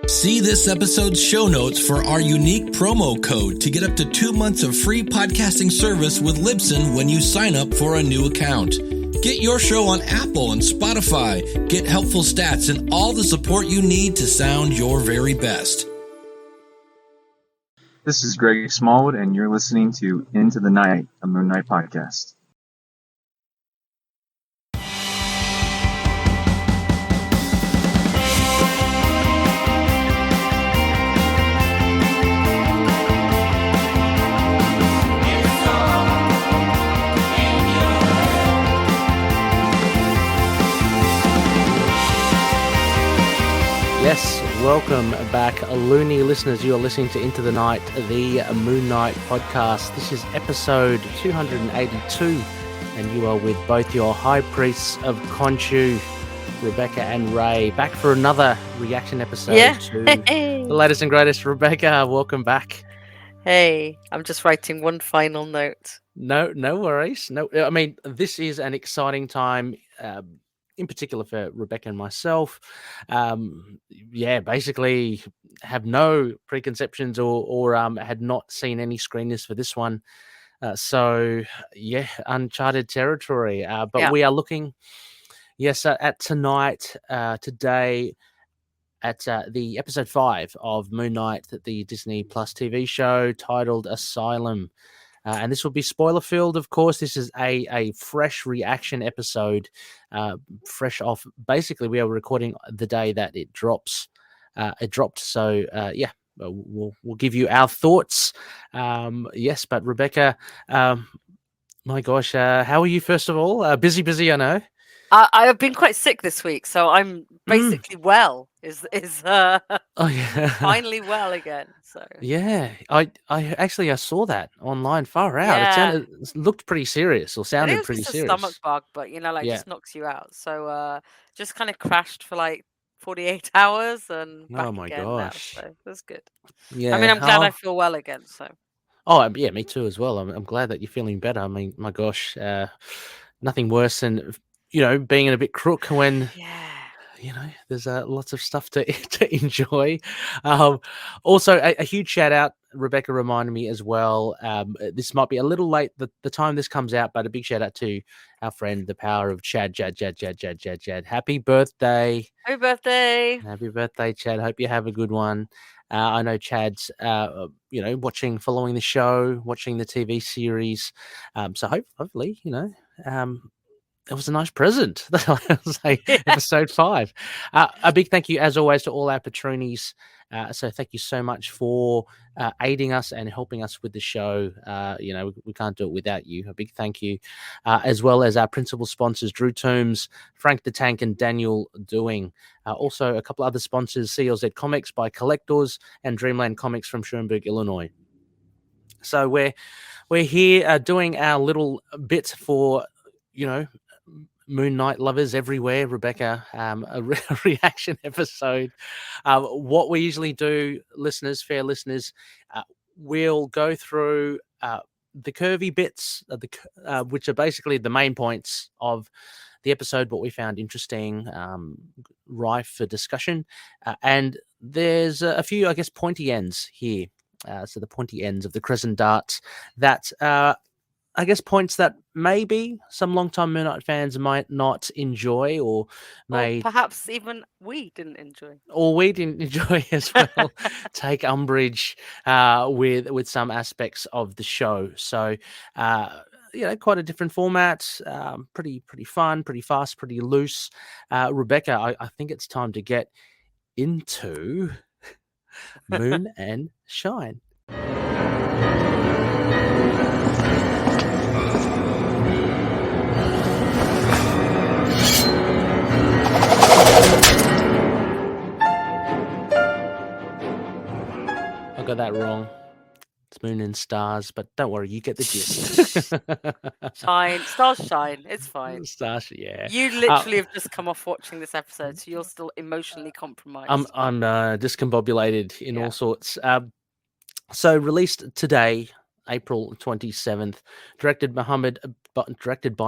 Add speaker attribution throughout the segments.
Speaker 1: See this episode's show notes for our unique promo code to get up to 2 months of free podcasting service with Libsyn when you sign up for a new account. Get your show on Apple and Spotify, get helpful stats, and all the support you need to sound your very best.
Speaker 2: This is Greg Smallwood, and you're listening to Into the Night, a Moon Knight podcast.
Speaker 3: Yes, welcome back, Loony listeners. You are listening to Into the Night, the Moon Knight podcast. This is episode 282, and you are with both your high priests of KHONSHU, Rebecca and Ray, back for another reaction episode to the latest and greatest. Rebecca, welcome back.
Speaker 4: Hey, I'm just writing one final note.
Speaker 3: No worries. No, I mean, this is an exciting time. In particular for Rebecca and myself, basically have no preconceptions or had not seen any screeners for this one. Uncharted territory. We are looking, at today, at the episode 5 of Moon Knight, the Disney Plus TV show titled Asylum. And this will be spoiler-filled, of course. This is a fresh reaction episode, fresh off. Basically, we are recording the day that it drops. It dropped, so we'll give you our thoughts. But Rebecca, my gosh, how are you? First of all, busy, I know.
Speaker 4: I have been quite sick this week, so I'm basically well. Finally well again. So
Speaker 3: I saw that online. Far out. It sounded pretty serious, or sounded pretty serious.
Speaker 4: A stomach bug, but just knocks you out. So just kind of crashed for like 48 hours and back again gosh, now, so that's good. Yeah, I mean, I'm glad I feel well again. So.
Speaker 3: Oh yeah, me too as well. I'm glad that you're feeling better. I mean, my gosh, nothing worse than being in a bit crook when there's lots of stuff to enjoy. Also, a huge shout out. Rebecca reminded me as well. This might be a little late the time this comes out, but a big shout out to our friend, the power of Chad. Happy birthday!
Speaker 4: Happy birthday!
Speaker 3: Happy birthday, Chad. Hope you have a good one. I know Chad's, following the show, watching the TV series. So hopefully, it was a nice present. Episode 5. A big thank you, as always, to all our patronies. So thank you so much for aiding us and helping us with the show. We can't do it without you. A big thank you, as well as our principal sponsors, Drew Tombz, Frank the Tank, and Daniel Doing. Also, a couple other sponsors, CLZ Comics by Collectorz and Dreamland Comics from Schaumburg, Illinois. So we're here doing our little bit for, Moon Knight lovers everywhere, Rebecca, a reaction episode. What we usually do, fair listeners, we'll go through the curvy bits, which are basically the main points of the episode, what we found interesting, rife for discussion. And there's a few, pointy ends here. So the pointy ends of the crescent darts that points that maybe some longtime Moon Knight fans might not enjoy, or
Speaker 4: perhaps even we didn't enjoy.
Speaker 3: Or we didn't enjoy as well. Take umbrage with some aspects of the show. So, quite a different format. Pretty fun, pretty fast, pretty loose. Rebecca, I think it's time to get into Moon and Shine. Got that wrong. It's Moon and Stars, but don't worry, you get the gist.
Speaker 4: Stars shine. It's fine.
Speaker 3: Stars, yeah.
Speaker 4: You literally have just come off watching this episode, so you're still emotionally compromised.
Speaker 3: I'm discombobulated in all sorts. So released today, April 27th. Directed by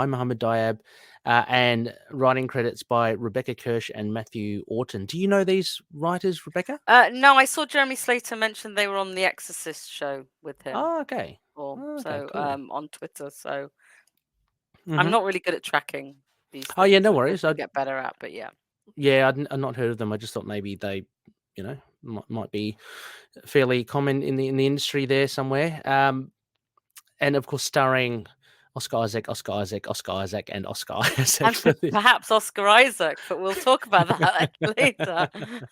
Speaker 3: Mohammed Diab, and writing credits by Rebecca Kirsch and Matthew Orton. Do you know these writers, Rebecca?
Speaker 4: No, I saw Jeremy Slater mention they were on the Exorcist show with him.
Speaker 3: Oh, okay.
Speaker 4: Cool. On Twitter. So
Speaker 3: Mm-hmm.
Speaker 4: I'm not really good at tracking these things.
Speaker 3: Oh, yeah, no worries.
Speaker 4: I'll get better at, but yeah.
Speaker 3: Yeah, I'd not heard of them. I just thought maybe they, might be fairly common in the industry there somewhere. And of course, starring Oscar Isaac, and Oscar Isaac.
Speaker 4: And perhaps Oscar Isaac, but we'll talk about that later.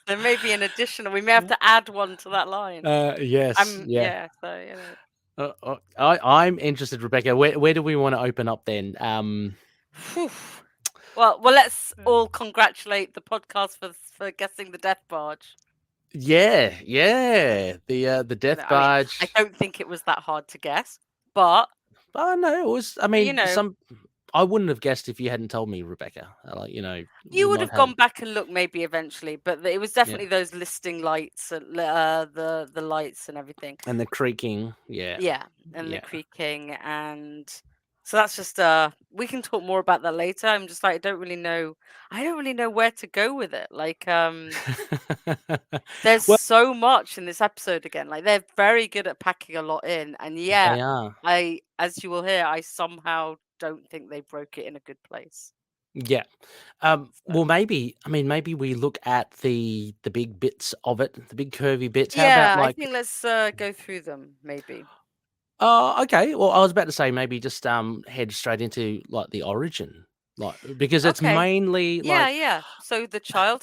Speaker 4: There may be an additional. We may have to add one to that line.
Speaker 3: Yes.
Speaker 4: Yeah. So
Speaker 3: I'm interested, Rebecca. Where do we want to open up then?
Speaker 4: Well, let's all congratulate the podcast for guessing the Death Barge.
Speaker 3: Yeah. The Death Barge.
Speaker 4: I don't think it was that hard to guess, but
Speaker 3: no, it was. I mean, I wouldn't have guessed if you hadn't told me, Rebecca.
Speaker 4: You would have gone back and looked maybe eventually, but it was definitely those listing lights, the lights and everything,
Speaker 3: and the creaking.
Speaker 4: The creaking, and so that's just we can talk more about that later. I'm just like, I don't really know where to go with it. Like there's so much in this episode again. Like they're very good at packing a lot in, and they are. As you will hear, I somehow don't think they broke it in a good place.
Speaker 3: Yeah. Well, maybe we look at the big bits of it, the big curvy bits. How about,
Speaker 4: I think let's go through them maybe.
Speaker 3: Okay. Well, I was about to say maybe just head straight into like the origin, because it's mainly
Speaker 4: So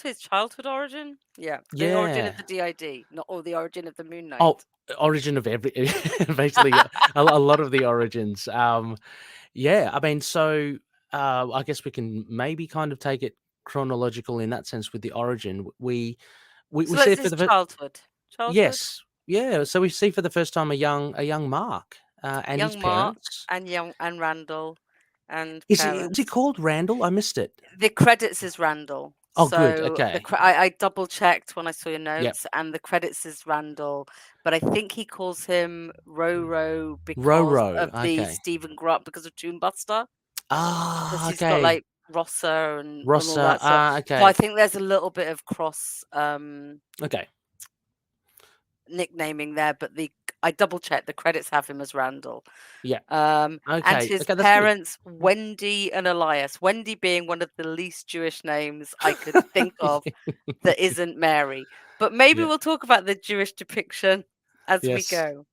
Speaker 4: his childhood origin, the origin of the DID, the origin of the Moon Knight.
Speaker 3: Oh, origin of basically a lot of the origins. I mean, so I guess we can maybe kind of take it chronological in that sense with the origin. We see for the
Speaker 4: childhood.
Speaker 3: Yes. Yeah, so we see for the first time a young Mark and his parents,
Speaker 4: and Randall, and
Speaker 3: is he called Randall? I missed it.
Speaker 4: The credits is Randall.
Speaker 3: Oh, good. Okay.
Speaker 4: I double checked when I saw your notes, and the credits is Randall, but I think he calls him Roro because of the Stephen Grant, because of Toonbuster.
Speaker 3: Ah,
Speaker 4: he's got like Rossa and all that stuff.
Speaker 3: Okay.
Speaker 4: So I think there's a little bit of cross. Nicknaming there, but I double checked, the credits have him as Randall. And his parents, Wendy and Elias. Wendy being one of the least Jewish names I could think of that isn't Mary. But maybe we'll talk about the Jewish depiction as we go.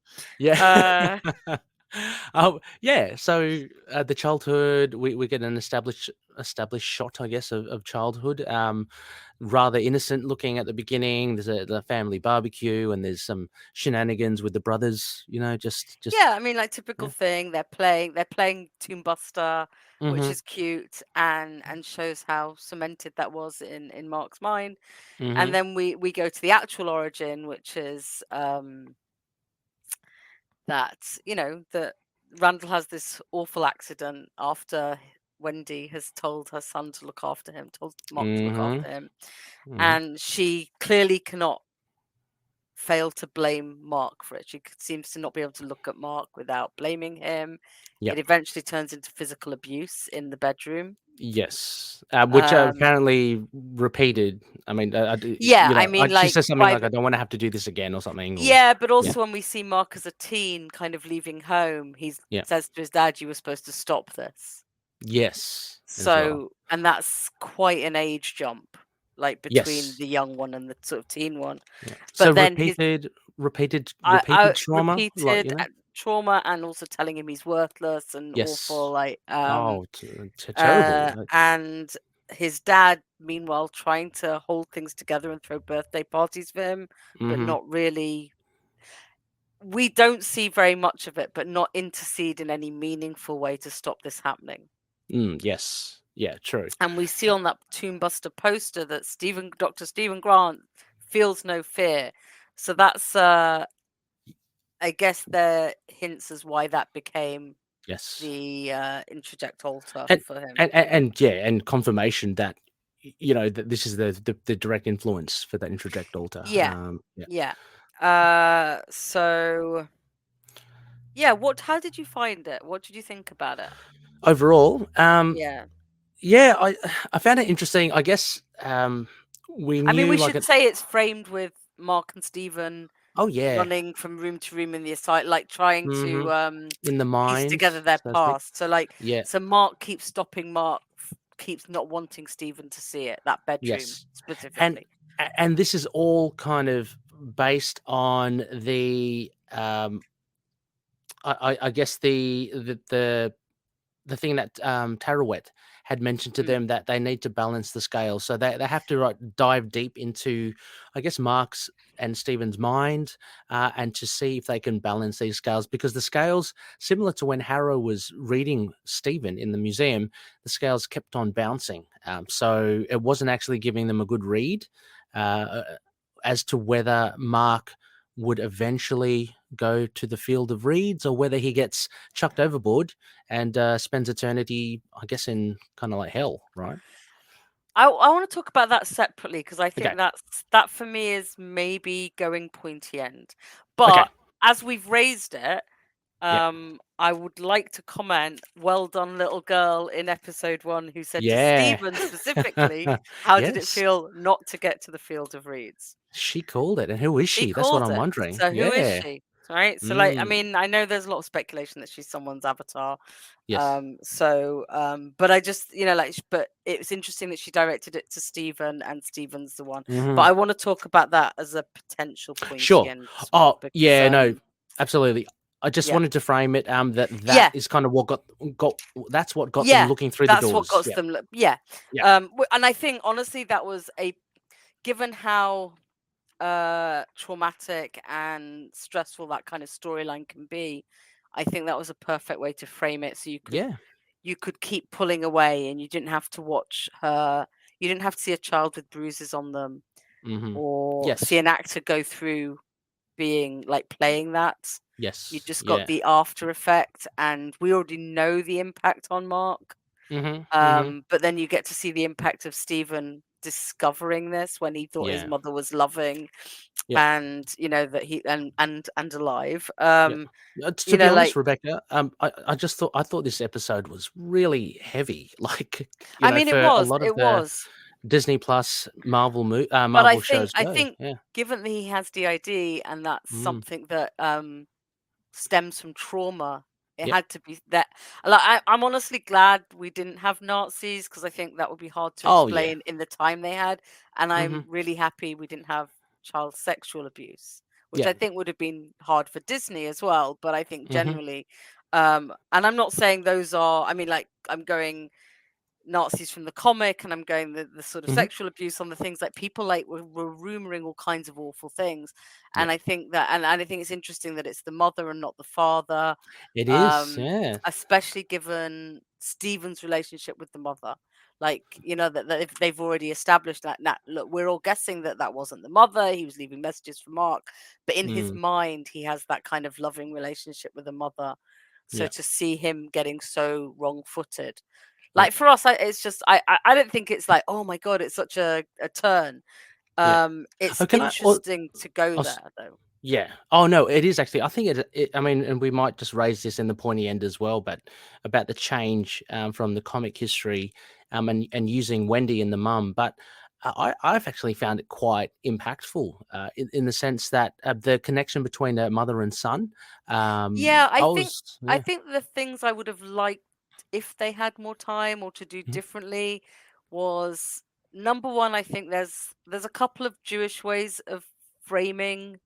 Speaker 3: So the childhood, we get an established shot, I guess, of childhood. Rather innocent looking at the beginning. There's the family barbecue, and there's some shenanigans with the brothers. Just
Speaker 4: I mean, like typical thing. They're playing Toonbuster, which is cute and shows how cemented that was in Mark's mind. And then we go to the actual origin, which is that Randall has this awful accident after Wendy has told her son to look after him, told Mark to look after him, and she clearly cannot fail to blame Mark for it. She seems to not be able to look at Mark without blaming him. It eventually turns into physical abuse in the bedroom.
Speaker 3: Yes, which apparently repeated. I mean, she says something like, "I don't want to have to do this again" or something.
Speaker 4: But also when we see Mark as a teen, kind of leaving home, he says to his dad, "You were supposed to stop this."
Speaker 3: Yes.
Speaker 4: So, and that's quite an age jump, like between the young one and the sort of teen one.
Speaker 3: But so then repeated trauma,
Speaker 4: trauma, and also telling him he's worthless and awful, like
Speaker 3: terrible.
Speaker 4: And his dad, meanwhile, trying to hold things together and throw birthday parties for him, but not really. We don't see very much of it, but not intercede in any meaningful way to stop this happening.
Speaker 3: Yes. Yeah, true.
Speaker 4: And we see on that Toonbuster poster that Dr. Stephen Grant feels no fear. So that's, I guess, the hints as why that became the introject altar for him.
Speaker 3: And confirmation that, that this is the direct influence for that introject altar.
Speaker 4: So Yeah, how did you find it? What did you think about it?
Speaker 3: Overall,
Speaker 4: Yeah.
Speaker 3: yeah, I found it interesting. I guess we
Speaker 4: I mean,
Speaker 3: knew
Speaker 4: we
Speaker 3: like
Speaker 4: should say it's framed with Mark and Stephen
Speaker 3: oh yeah,
Speaker 4: running from room to room in the asylum, like trying
Speaker 3: hmm
Speaker 4: to
Speaker 3: in the
Speaker 4: piece
Speaker 3: mind,
Speaker 4: together their
Speaker 3: so to speak.
Speaker 4: past. So like,
Speaker 3: Yeah,
Speaker 4: so Mark keeps stopping. Mark keeps not wanting Stephen to see it, that bedroom
Speaker 3: yes, and
Speaker 4: specifically.
Speaker 3: and this is all kind of based on the I guess the thing that Tarawet had mentioned to them, that they need to balance the scales. So they have to dive deep into, I guess, Mark's and Stephen's mind and to see if they can balance these scales, because the scales, similar to when Harrow was reading Stephen in the museum, the scales kept on bouncing. So it wasn't actually giving them a good read as to whether Mark would eventually go to the field of reeds or whether he gets chucked overboard and spends eternity, I guess, in kind of like hell, right?
Speaker 4: I want to talk about that separately, because I think
Speaker 3: Okay.
Speaker 4: that for me is maybe going pointy end.
Speaker 3: Okay.
Speaker 4: But as we've raised it,
Speaker 3: Yeah.
Speaker 4: I would like to comment, well done, little girl in episode 1, who said to
Speaker 3: Yeah.
Speaker 4: Stephen specifically, how did it
Speaker 3: Yes.
Speaker 4: feel not to get to the field of reeds?
Speaker 3: She called it. And who is
Speaker 4: She
Speaker 3: she? That's what
Speaker 4: called
Speaker 3: I'm
Speaker 4: it.
Speaker 3: wondering.
Speaker 4: So who is
Speaker 3: Yeah.
Speaker 4: she? Right. So like, I
Speaker 3: Mm.
Speaker 4: mean, I know there's a lot of speculation that she's someone's avatar.
Speaker 3: Yes.
Speaker 4: But I just, but it was interesting that she directed it to Stephen, and Stephen's the one. But
Speaker 3: Mhm.
Speaker 4: I want to talk about that as a potential pointy
Speaker 3: Sure.
Speaker 4: end spot,
Speaker 3: Oh,
Speaker 4: because,
Speaker 3: yeah, no, absolutely. I just
Speaker 4: yeah.
Speaker 3: wanted to frame it that
Speaker 4: Yeah.
Speaker 3: is kind of what got that's what got them
Speaker 4: Yeah,
Speaker 3: looking through the
Speaker 4: that's what
Speaker 3: doors.
Speaker 4: got them. Yeah.
Speaker 3: Yeah.
Speaker 4: And I think honestly that was given how traumatic and stressful that kind of storyline can be, I think that was a perfect way to frame it, so
Speaker 3: Yeah.
Speaker 4: you could keep pulling away, and you didn't have to watch her. You didn't have to see a child with bruises on them,
Speaker 3: Mhm.
Speaker 4: or see
Speaker 3: Yes.
Speaker 4: an actor go through being like playing that.
Speaker 3: Yes.
Speaker 4: You just
Speaker 3: Yeah.
Speaker 4: got the after effect, and we already know the impact on Mark.
Speaker 3: Mhm. Mhm.
Speaker 4: But then you get to see the impact of Stephen discovering this when he thought his
Speaker 3: Yeah.
Speaker 4: mother was loving,
Speaker 3: Yeah.
Speaker 4: and that he and alive.
Speaker 3: Yeah. To be honest,
Speaker 4: Like,
Speaker 3: Rebecca, I just thought this episode was really heavy. Like,
Speaker 4: I mean,
Speaker 3: for a lot
Speaker 4: it
Speaker 3: of the
Speaker 4: was.
Speaker 3: Disney Plus Marvel
Speaker 4: But
Speaker 3: Marvel shows
Speaker 4: I
Speaker 3: go.
Speaker 4: think
Speaker 3: Yeah.
Speaker 4: given that he has DID, and that's
Speaker 3: Mm.
Speaker 4: something that stems from trauma, it
Speaker 3: Yep.
Speaker 4: had to be that. Like, I'm honestly glad we didn't have Nazis, because I think that would be hard to
Speaker 3: Oh yeah.
Speaker 4: explain in the time they had, and I'm
Speaker 3: Mhm.
Speaker 4: really happy we didn't have child sexual abuse, which
Speaker 3: Yeah.
Speaker 4: I think would have been hard for Disney as well. But I think
Speaker 3: Mhm.
Speaker 4: generally, and I'm not saying those are. I mean, like, I'm going Nazis from the comic, and I'm going the sort of
Speaker 3: Mhm.
Speaker 4: sexual abuse on the things, like people like were rumoring all kinds of awful things,
Speaker 3: Yeah.
Speaker 4: and I think that, and I think it's interesting that it's the mother and not the father,
Speaker 3: It is. Yeah.
Speaker 4: especially given Stephen's relationship with the mother. Like, that if they've already established that, look, we're all guessing that wasn't the mother. He was leaving messages for Mark, but in his
Speaker 3: Mm.
Speaker 4: mind, he has that kind of loving relationship with the mother. So
Speaker 3: Yeah.
Speaker 4: to see him getting so wrong-footed,
Speaker 3: Yeah.
Speaker 4: like for us, it's just I don't think it's like, oh my god, it's such a turn.
Speaker 3: Yeah.
Speaker 4: It's
Speaker 3: Oh, can I? Or,
Speaker 4: interesting to go
Speaker 3: I'll s-
Speaker 4: there though.
Speaker 3: Yeah. Oh no, it is actually. I think it. I mean, and we might just raise this in the pointy end as well, but about the change from the comic history, and using Wendy and the mum. But I've actually found it quite impactful in the sense that the connection between mother and son.
Speaker 4: Yeah,
Speaker 3: I was.
Speaker 4: I
Speaker 3: Yeah.
Speaker 4: think the things I would have liked if they had more time, or to do
Speaker 3: Mhm.
Speaker 4: differently, was number one. I think there's a couple of Jewish ways of framing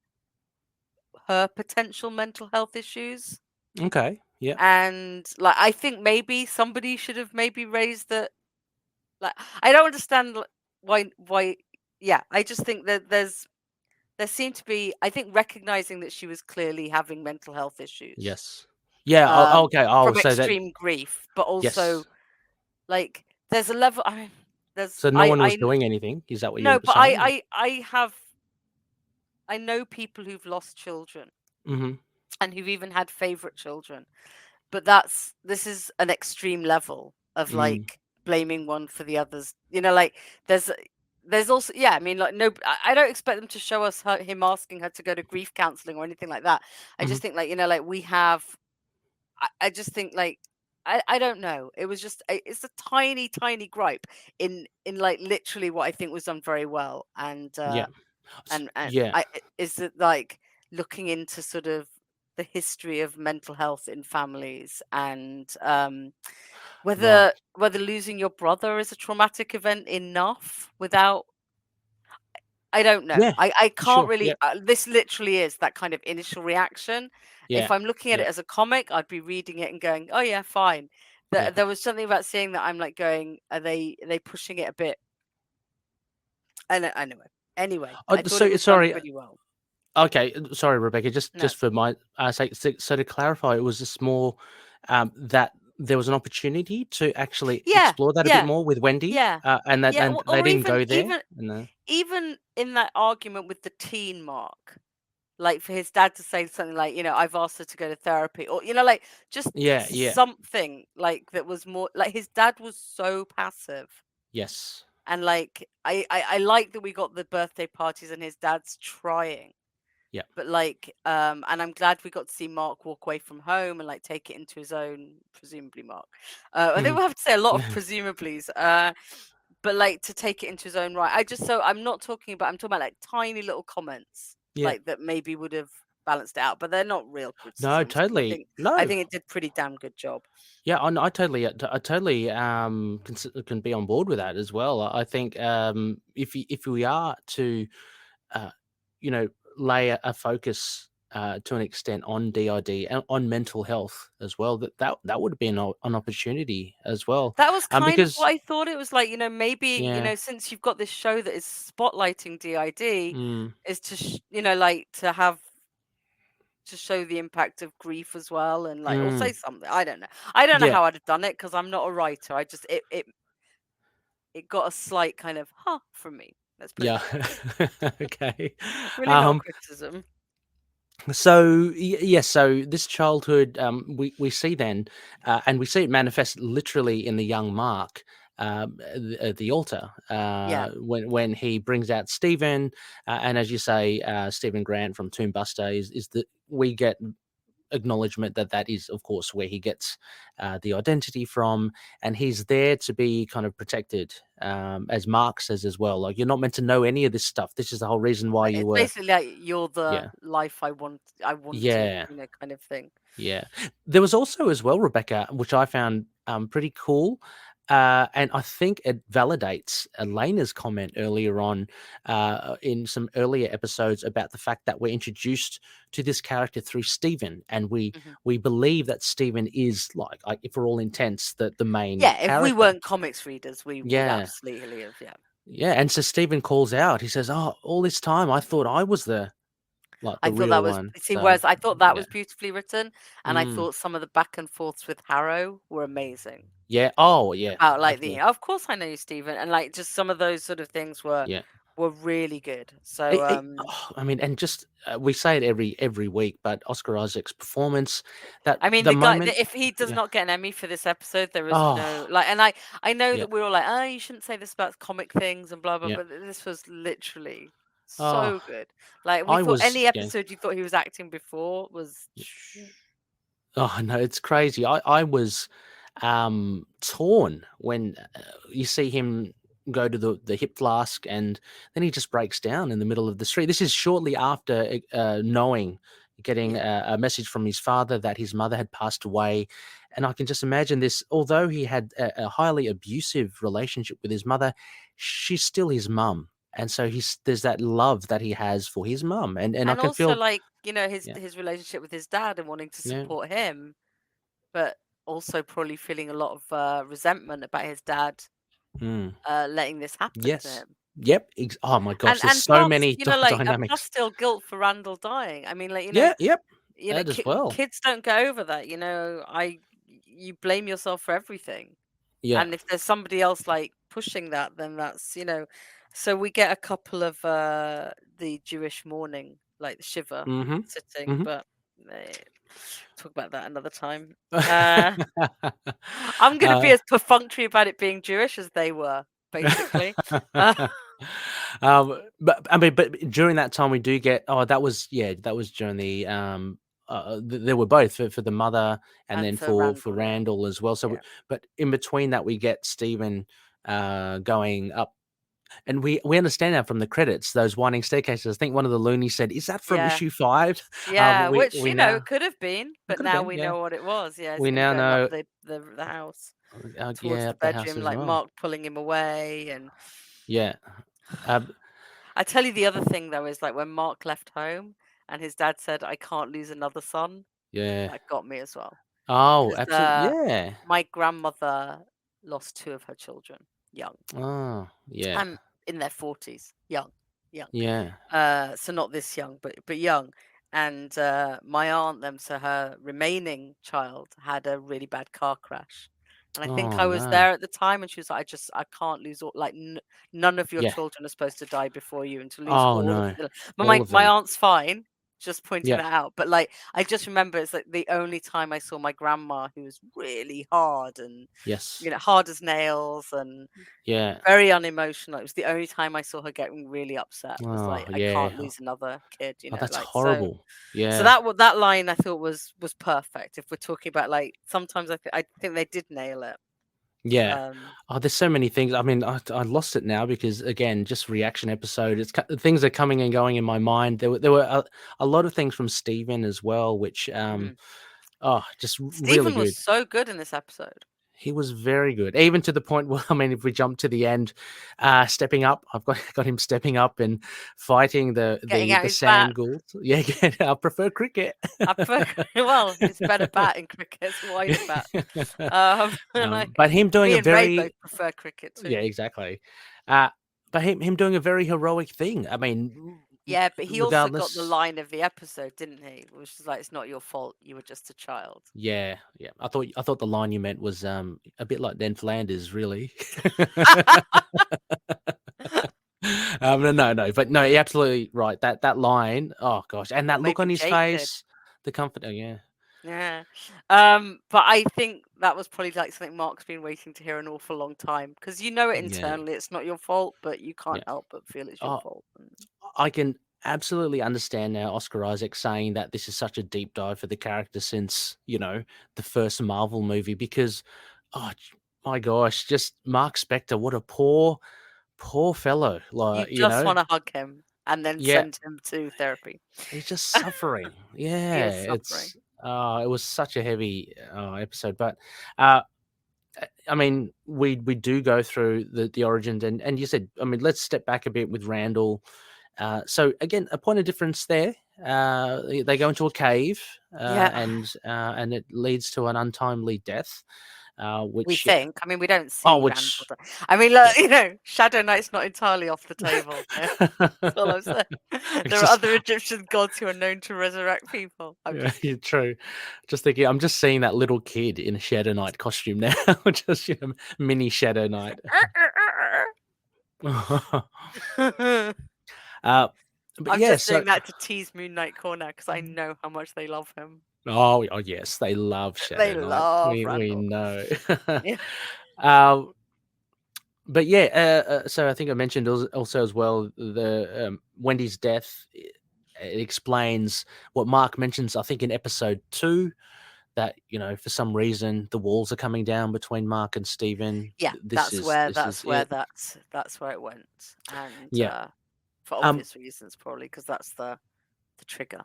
Speaker 4: her potential mental health issues.
Speaker 3: Okay. Yeah.
Speaker 4: And like, I think maybe somebody should have maybe raised that. Like, I don't understand why. Yeah, I just think that there seemed to be, I think, recognizing that she was clearly having mental health issues,
Speaker 3: Yes. Yeah. Okay. Oh,
Speaker 4: from
Speaker 3: so that.
Speaker 4: extreme grief, but also
Speaker 3: Yes.
Speaker 4: like there's a level. I mean, there's
Speaker 3: So no one was doing anything. Is that what
Speaker 4: no,
Speaker 3: you're
Speaker 4: but
Speaker 3: saying?
Speaker 4: I know people who've lost children,
Speaker 3: Mm-hmm.
Speaker 4: and who've even had favorite children, but this is an extreme level of
Speaker 3: Mm.
Speaker 4: like blaming one for the others. Like, there's there's also, I mean, like, no, I don't expect them to show us him asking her to go to grief counseling or anything like that. I just think, like, like we have, I just think, like, I don't know. It was just it's a tiny gripe in like literally what I think was done very well, and
Speaker 3: Yeah.
Speaker 4: is that, like, looking into sort of the history of mental health in families, and whether losing your brother is a traumatic event enough without. I don't know.
Speaker 3: Yeah.
Speaker 4: I can't
Speaker 3: Sure.
Speaker 4: really.
Speaker 3: Yeah.
Speaker 4: This literally is that kind of initial reaction.
Speaker 3: Yeah.
Speaker 4: If I'm looking at it as a comic, I'd be reading it and going, "Oh yeah, fine."
Speaker 3: Yeah.
Speaker 4: There was something about seeing that I'm like going, "Are they pushing it a bit?" Anyway, I thought it was done pretty well.
Speaker 3: Okay, sorry, Rebecca. Just for my sake, so to clarify, it was just more that there was an opportunity to actually explore that a bit more with Wendy, and that and they didn't go there.
Speaker 4: Even in that argument with the teen Mark, like for his dad to say something like, I've asked her to go to therapy, or like just something like that was more like his dad was so passive.
Speaker 3: Yes.
Speaker 4: And like I like that we got the birthday parties and his dad's trying.
Speaker 3: Yeah.
Speaker 4: But like and I'm glad we got to see Mark walk away from home and like take it into his own, presumably Mark. I think we'll have to say a lot of presumablys. But like to take it into his own right. I'm talking about like tiny little comments like that maybe would have balanced it out, but they're not real criticisms.
Speaker 3: No, totally.
Speaker 4: I think it did pretty damn good job.
Speaker 3: Yeah, I totally can be on board with that as well. I think if we are to lay a focus to an extent on DID and on mental health as well, that would be an opportunity as well.
Speaker 4: That was kind of what I thought. It was like, maybe since you've got this show that is spotlighting DID, is to like to have to show the impact of grief as well, and like or say something. I don't know how I'd have done it because I'm not a writer. I just it got a slight kind of from me. Let's put it that way.
Speaker 3: Okay.
Speaker 4: Really not criticism.
Speaker 3: So so this childhood, we see then, and we see it manifest literally in the young Mark at the altar, when he brings out Stephen, and as you say, Stephen Grant from Tombbuster is that we get acknowledgement that is, of course, where he gets the identity from, and he's there to be kind of protected, as Mark says as well. Like, you're not meant to know any of this stuff. This is the whole reason why you were
Speaker 4: basically like, you're the life I want to, kind of thing.
Speaker 3: Yeah. There was also as well, Rebecca, which I found pretty cool. And I think it validates Elena's comment earlier on in some earlier episodes about the fact that we're introduced to this character through Stephen, and we believe that Stephen is like if we're all intents, the main character.
Speaker 4: If we weren't comics readers, we would absolutely have.
Speaker 3: Yeah, and so Stephen calls out. He says, "Oh, all this time I thought I was the real one."
Speaker 4: Whereas I thought that was beautifully written, and I thought some of the back and forths with Harrow were amazing.
Speaker 3: Yeah. Oh, yeah.
Speaker 4: About like of course I know you, Stephen, and like just some of those sort of things were really good. So
Speaker 3: I mean, and just we say it every week, but Oscar Isaac's performance. That
Speaker 4: I mean, the guy, if he does not get an Emmy for this episode, there is no like. And I know that we're all like, oh, you shouldn't say this about comic things and blah blah. But this was literally so good. Like we thought any episode you thought he was acting before was.
Speaker 3: Oh no, it's crazy. I was torn when you see him go to the hip flask and then he just breaks down in the middle of the street. This is shortly after getting a message from his father that his mother had passed away. And I can just imagine this, although he had a highly abusive relationship with his mother, she's still his mum. And so there's that love that he has for his mum. And I can
Speaker 4: also
Speaker 3: feel
Speaker 4: like, his relationship with his dad and wanting to support him, but also probably feeling a lot of resentment about his dad letting this happen to him.
Speaker 3: Yep. Oh my gosh, there's so many dynamics.
Speaker 4: Plus still guilt for Randall dying. I mean, like,
Speaker 3: as well.
Speaker 4: Kids don't get over that. You blame yourself for everything.
Speaker 3: Yeah.
Speaker 4: And if there's somebody else like pushing that, then that's So we get a couple of the Jewish mourning, like the Shiva sitting, but talk about that another time. I'm going to be as perfunctory about it being Jewish as they were, basically.
Speaker 3: But I mean, but during that time we do get. Oh, that was during the there were both for the mother and
Speaker 4: And
Speaker 3: then
Speaker 4: for
Speaker 3: for
Speaker 4: Randall,
Speaker 3: Randall as well. So,
Speaker 4: yeah.
Speaker 3: but in between that we get Stephen going up. And we understand now from the credits, those winding staircases. I think one of the Loonies said, "Is that from
Speaker 4: Yeah.
Speaker 3: issue 5?"
Speaker 4: Yeah, which
Speaker 3: We
Speaker 4: you know
Speaker 3: now
Speaker 4: it could have been, but
Speaker 3: could have
Speaker 4: now
Speaker 3: been,
Speaker 4: we
Speaker 3: yeah.
Speaker 4: know what it was. Yeah, it's
Speaker 3: We
Speaker 4: him
Speaker 3: now
Speaker 4: going up
Speaker 3: know,
Speaker 4: the house towards
Speaker 3: yeah,
Speaker 4: the
Speaker 3: up the house
Speaker 4: bedroom,
Speaker 3: as
Speaker 4: like
Speaker 3: well.
Speaker 4: Mark pulling him away. And
Speaker 3: Yeah,
Speaker 4: I tell you, the other thing though is like when Mark left home and his dad said, "I can't lose another son."
Speaker 3: yeah.
Speaker 4: That got me as well
Speaker 3: Oh,
Speaker 4: because
Speaker 3: absolutely, yeah.
Speaker 4: my grandmother lost 2 of her children young.
Speaker 3: Oh, yeah,
Speaker 4: In their 40s, young.
Speaker 3: yeah.
Speaker 4: So not this young, but young. And my aunt, so her remaining child had a really bad car crash. And I think
Speaker 3: Oh
Speaker 4: I was
Speaker 3: no.
Speaker 4: there at the time, and she was like, I can't lose all, like, none of your
Speaker 3: Yeah.
Speaker 4: children are supposed to die before you, and to lose
Speaker 3: Oh
Speaker 4: all of
Speaker 3: no.
Speaker 4: them. But
Speaker 3: All of
Speaker 4: my
Speaker 3: them.
Speaker 4: aunt's fine, just pointing
Speaker 3: Yeah.
Speaker 4: that out. But like, I just remember it's like the only time I saw my grandma, who was really hard and,
Speaker 3: Yes.
Speaker 4: you know, hard as nails and
Speaker 3: Yeah.
Speaker 4: very unemotional. It was the only time I saw her getting really upset. It was
Speaker 3: Oh
Speaker 4: like, I
Speaker 3: yeah.
Speaker 4: can't lose another kid, you
Speaker 3: Oh,
Speaker 4: know,
Speaker 3: that's
Speaker 4: like
Speaker 3: horrible.
Speaker 4: so
Speaker 3: Yeah.
Speaker 4: that line I thought was perfect. If we're talking about like sometimes I think they did nail it.
Speaker 3: Yeah. Oh, there's so many things. I mean, I lost it now because again, just reaction episode. It's things are coming and going in my mind. There were a lot of things from Stephen as well, which just really
Speaker 4: Stephen was
Speaker 3: good.
Speaker 4: so good in this episode.
Speaker 3: He was very good, even to the point where, I mean, if we jump to the end, stepping up, I've got him stepping up and fighting the sand ghouls. Yeah, I prefer cricket.
Speaker 4: Well, it's better bat in cricket. It's wider bat.
Speaker 3: But him doing
Speaker 4: me
Speaker 3: a
Speaker 4: and Ray
Speaker 3: very
Speaker 4: both prefer cricket too.
Speaker 3: yeah, exactly. But him doing a very heroic thing. I mean,
Speaker 4: yeah, but he also got the
Speaker 3: regardless.
Speaker 4: line of the episode, didn't he? Which is like, "It's not your fault. You were just a child."
Speaker 3: Yeah, yeah. I thought the line you meant was a bit like Ned Flanders, really. No, but no, you're absolutely right. That line, oh gosh, and that look
Speaker 4: Maybe
Speaker 3: on his
Speaker 4: Jake
Speaker 3: face, the comfort. Oh yeah,
Speaker 4: Yeah. But I think that was probably like something Mark's been waiting to hear an awful long time, because you know it
Speaker 3: yeah,
Speaker 4: internally, it's not your fault, but you
Speaker 3: yeah.
Speaker 4: can't help but feel it's your
Speaker 3: Oh,
Speaker 4: fault.
Speaker 3: I can absolutely understand now Oscar Isaac saying that this is such a deep dive for the character since, you know, the first Marvel movie, because, oh my gosh, just Mark Spector, what a poor fellow.
Speaker 4: You
Speaker 3: Like, you
Speaker 4: just
Speaker 3: know,
Speaker 4: want to hug him and then
Speaker 3: yeah,
Speaker 4: send him to therapy.
Speaker 3: he's just suffering.
Speaker 4: He
Speaker 3: Yeah,
Speaker 4: is suffering.
Speaker 3: it was such a heavy episode, but I mean, we do go through the origins, and you said, I mean, let's step back a bit with Randall. So again, a point of difference there. They go into a cave,
Speaker 4: Yeah.
Speaker 3: and it leads to an untimely death. Which
Speaker 4: We think. I mean, we don't see
Speaker 3: which
Speaker 4: Randall. I mean, look, you know, Shadow Knight's not entirely off the table. Yeah? That's all I'm saying. There are other Egyptian gods who are known to resurrect people.
Speaker 3: Yeah, true. Just thinking, I'm just seeing that little kid in a Shadow Knight costume now, just, you know, mini Shadow Knight. But
Speaker 4: I'm
Speaker 3: yeah,
Speaker 4: just doing that to tease Moon Knight Corner because I know how much they love him.
Speaker 3: Oh yes, they love Shadow
Speaker 4: They
Speaker 3: Knight.
Speaker 4: love
Speaker 3: We
Speaker 4: Randall.
Speaker 3: know.
Speaker 4: Yeah.
Speaker 3: But yeah, so I think I mentioned also as well the Wendy's death. It explains what Mark mentions, I think, in episode 2, that, you know, for some reason the walls are coming down between Mark and Stephen.
Speaker 4: Yeah, that's where it went, and
Speaker 3: yeah,
Speaker 4: for obvious reasons, probably because that's the trigger.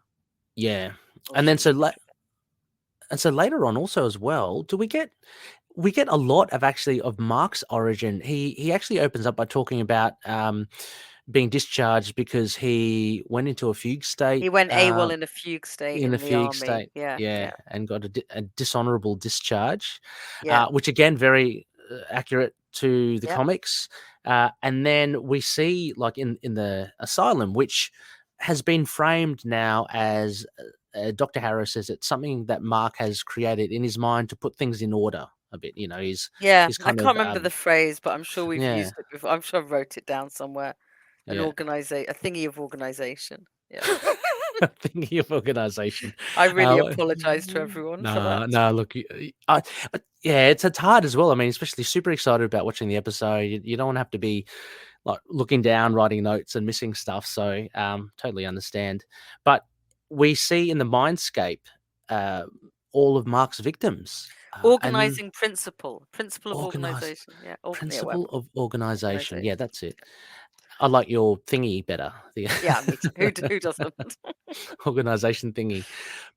Speaker 3: Yeah, and then so later on also as well, we get a lot of actually of Mark's origin. He actually opens up by talking about being discharged because he went into a fugue state.
Speaker 4: He went AWOL in a fugue state in the army.
Speaker 3: State. Yeah, and got a dishonorable discharge.
Speaker 4: Yeah.
Speaker 3: Which again, very accurate to the comics. And then we see, like, in the Asylum, which has been framed now as Dr. Harris says it's something that Mark has created in his mind to put things in order a bit. You know, he's
Speaker 4: I can't remember the phrase, but I'm sure we've
Speaker 3: yeah.
Speaker 4: used it before. I'm sure I wrote it down somewhere. A thingy of organization. Yeah.
Speaker 3: A thingy of organization.
Speaker 4: I really apologize to everyone for that.
Speaker 3: No, look, yeah, it's hard as well. I mean, especially super excited about watching the episode. You don't want to have to be like looking down, writing notes, and missing stuff. So totally understand. But we see in the Mindscape all of Mark's victims.
Speaker 4: Organizing principle of
Speaker 3: Organize
Speaker 4: organization. Yeah,
Speaker 3: principle of organization. Yeah,
Speaker 4: organization.
Speaker 3: that's it. I like your thingy better. The
Speaker 4: Yeah, me too. Who doesn't?
Speaker 3: organization thingy.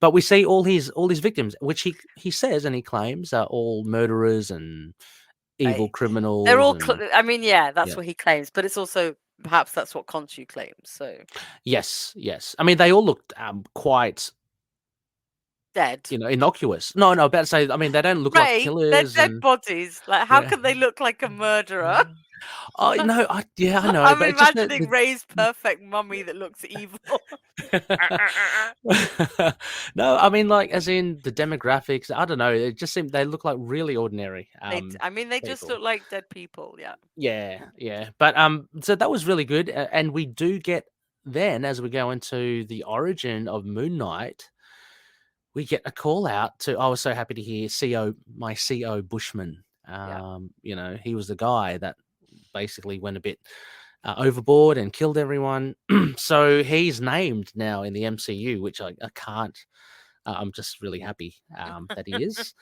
Speaker 3: But we see all his victims, which he says and he claims are all murderers and evil criminals.
Speaker 4: They're all.
Speaker 3: and,
Speaker 4: I mean, yeah, that's
Speaker 3: Yeah.
Speaker 4: what he claims, but it's also perhaps that's what KHONSHU claims. So
Speaker 3: yes. I mean, they all looked quite,
Speaker 4: dead.
Speaker 3: innocuous. No, about to say. I mean, they don't look like
Speaker 4: They're
Speaker 3: killers.
Speaker 4: dead
Speaker 3: And
Speaker 4: bodies. Like, how
Speaker 3: Yeah.
Speaker 4: can they look like a murderer?
Speaker 3: oh no, I know.
Speaker 4: I'm
Speaker 3: but it's just
Speaker 4: imagining Ray's perfect mummy that looks evil.
Speaker 3: no, I mean, like, as in the demographics. I don't know. It just seemed they look like really ordinary.
Speaker 4: They just
Speaker 3: people.
Speaker 4: look like dead people. Yeah.
Speaker 3: Yeah. But so that was really good, and we do get then as we go into the origin of Moon Knight, we get a call out to. I was so happy to hear my CO Bushman. He was the guy that basically went a bit overboard and killed everyone. So he's named now in the MCU, which I can't. I'm just really happy that he is.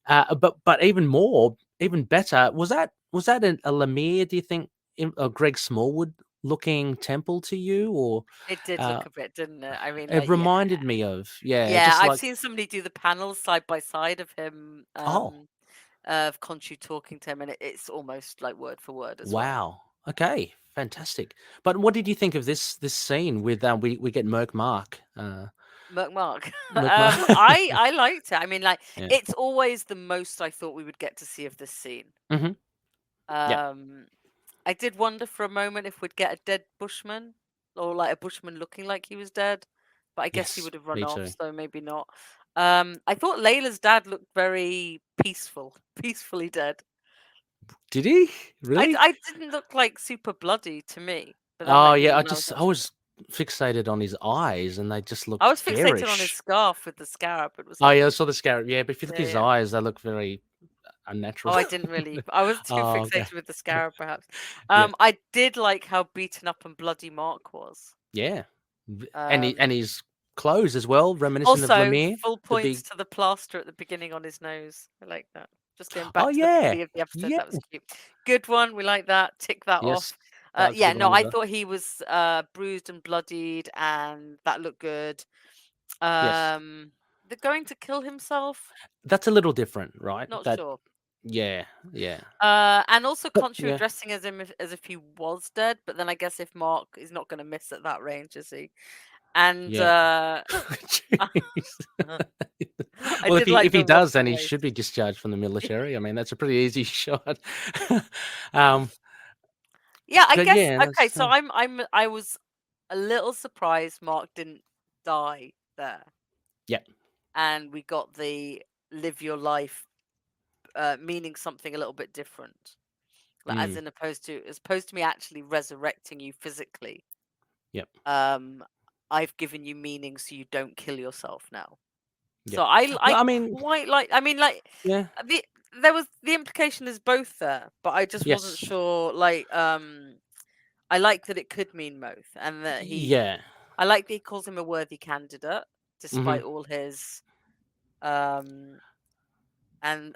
Speaker 3: But even better, was that a Lemire? Do you think a Greg Smallwood looking temple to you, or
Speaker 4: It did look a bit, didn't it? I mean,
Speaker 3: it reminded me of
Speaker 4: yeah.
Speaker 3: just
Speaker 4: I've
Speaker 3: like
Speaker 4: seen somebody do the panels side by side of him. Of KHONSHU talking to him, and it's almost like word for word as well.
Speaker 3: wow. Okay, fantastic. But what did you think of this scene with we get Merc Mark?
Speaker 4: Merc Mark.
Speaker 3: Merc Mark.
Speaker 4: I liked it. I mean, like,
Speaker 3: Yeah.
Speaker 4: it's always the most I thought we would get to see of this scene.
Speaker 3: Mhm.
Speaker 4: I did wonder for a moment if we'd get a dead Bushman, or like a Bushman looking like he was dead, but I guess he
Speaker 3: Yes,
Speaker 4: would have run
Speaker 3: me
Speaker 4: off,
Speaker 3: too.
Speaker 4: so maybe not. I thought Layla's dad looked very peacefully dead.
Speaker 3: Did he really?
Speaker 4: I didn't look like super bloody to me. But that
Speaker 3: Oh
Speaker 4: might be
Speaker 3: yeah,
Speaker 4: when
Speaker 3: I was fixated on his eyes, and they just looked.
Speaker 4: I was fixated on his
Speaker 3: garish.
Speaker 4: scarf with the scarab. It was
Speaker 3: Oh
Speaker 4: like,
Speaker 3: yeah, I saw the scarab. Yeah, but if you look at his
Speaker 4: Yeah.
Speaker 3: eyes, they look very unnatural.
Speaker 4: I didn't really. I was too
Speaker 3: Oh,
Speaker 4: fixated
Speaker 3: okay.
Speaker 4: with the scarab, perhaps.
Speaker 3: Yeah.
Speaker 4: I did like how beaten up and bloody Mark was.
Speaker 3: Yeah, and his clothes as well, reminiscent of
Speaker 4: Also,
Speaker 3: Lemire.
Speaker 4: full
Speaker 3: the
Speaker 4: points
Speaker 3: big.
Speaker 4: to the plaster at the beginning on his nose. I like that. Just going
Speaker 3: Oh
Speaker 4: back to the
Speaker 3: yeah,
Speaker 4: beginning of the episode, that was cute. Good one. We like that. Tick that
Speaker 3: yes,
Speaker 4: off.
Speaker 3: that's a
Speaker 4: Yeah,
Speaker 3: good
Speaker 4: no,
Speaker 3: one as
Speaker 4: I
Speaker 3: well.
Speaker 4: thought he was bruised and bloodied, and that looked good.
Speaker 3: Yes,
Speaker 4: The going to kill himself,
Speaker 3: that's a little different, right?
Speaker 4: not
Speaker 3: That
Speaker 4: sure.
Speaker 3: yeah.
Speaker 4: And also
Speaker 3: But,
Speaker 4: KHONSHU
Speaker 3: yeah.
Speaker 4: addressing as if he was dead, but then I guess if Mark is not going to miss at that range, is he? And
Speaker 3: Yeah.
Speaker 4: I
Speaker 3: Well,
Speaker 4: did
Speaker 3: if he
Speaker 4: the
Speaker 3: does, then he
Speaker 4: waist.
Speaker 3: should be discharged from the military. I mean, that's a pretty easy shot.
Speaker 4: Yeah, I
Speaker 3: But
Speaker 4: guess.
Speaker 3: yeah,
Speaker 4: Okay,
Speaker 3: that's,
Speaker 4: so I was a little surprised Mark didn't die there.
Speaker 3: Yep.
Speaker 4: And we got the live your life meaning something a little bit different. Like, as opposed to me actually resurrecting you physically.
Speaker 3: Yep.
Speaker 4: I've given you meaning so you don't kill yourself now.
Speaker 3: Yep.
Speaker 4: So I
Speaker 3: Well, I mean,
Speaker 4: quite like. I mean, like,
Speaker 3: yeah.
Speaker 4: There was the implication is both there, but I just wasn't
Speaker 3: Yes.
Speaker 4: sure. Like, I like that it could mean both, and that
Speaker 3: Yeah.
Speaker 4: I like that he calls him a worthy candidate despite
Speaker 3: Mhm.
Speaker 4: all his. And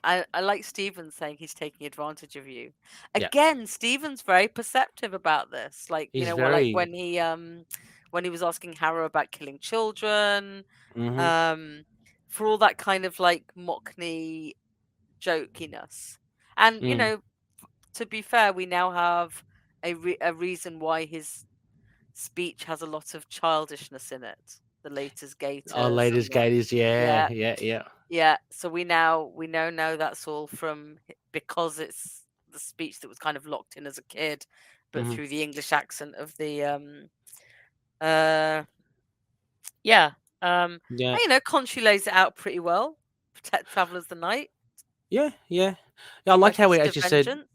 Speaker 4: I like Stephen saying he's taking advantage of you.
Speaker 3: Yeah.
Speaker 4: Again, Stephen's very perceptive about this. Like,
Speaker 3: He's
Speaker 4: like
Speaker 3: very.
Speaker 4: when he was asking Harrow about killing children,
Speaker 3: Mhm.
Speaker 4: for all that kind of like Mockney jokiness. And to be fair, we now have a reason why his speech has a lot of childishness in it. The latest gators.
Speaker 3: Oh, latest gators. Yeah.
Speaker 4: Yeah, so we know now that's all from, because it's the speech that was kind of locked in as a kid, but through the English accent of the
Speaker 3: Yeah.
Speaker 4: and, KHONSHU lays it out pretty well. Protect travelers the night.
Speaker 3: Yeah. I like how he, as you said,
Speaker 4: vengeance,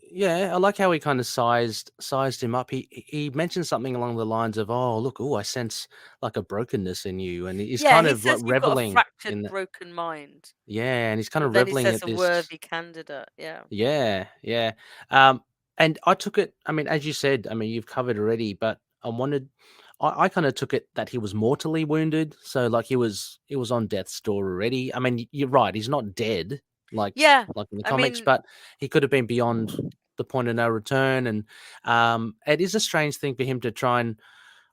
Speaker 3: Yeah, I like how he kind of sized him up. He mentioned something along the lines of, "Oh, look, I sense like a brokenness in you," and he's kind
Speaker 4: he
Speaker 3: of
Speaker 4: says
Speaker 3: like
Speaker 4: you've got a
Speaker 3: reveling
Speaker 4: fractured,
Speaker 3: in that.
Speaker 4: broken mind.
Speaker 3: Yeah, and he's kind of
Speaker 4: Then he
Speaker 3: reveling
Speaker 4: says
Speaker 3: at
Speaker 4: a
Speaker 3: this.
Speaker 4: worthy candidate. Yeah.
Speaker 3: Yeah. And I took it, I mean, as you said, I mean, you've covered already, but I kind of took it that he was mortally wounded. So like he was on death's door already. I mean, you're right. He's not dead like
Speaker 4: Yeah,
Speaker 3: in the
Speaker 4: I
Speaker 3: comics,
Speaker 4: mean,
Speaker 3: but he could have been beyond the point of no return. And it is a strange thing for him to try and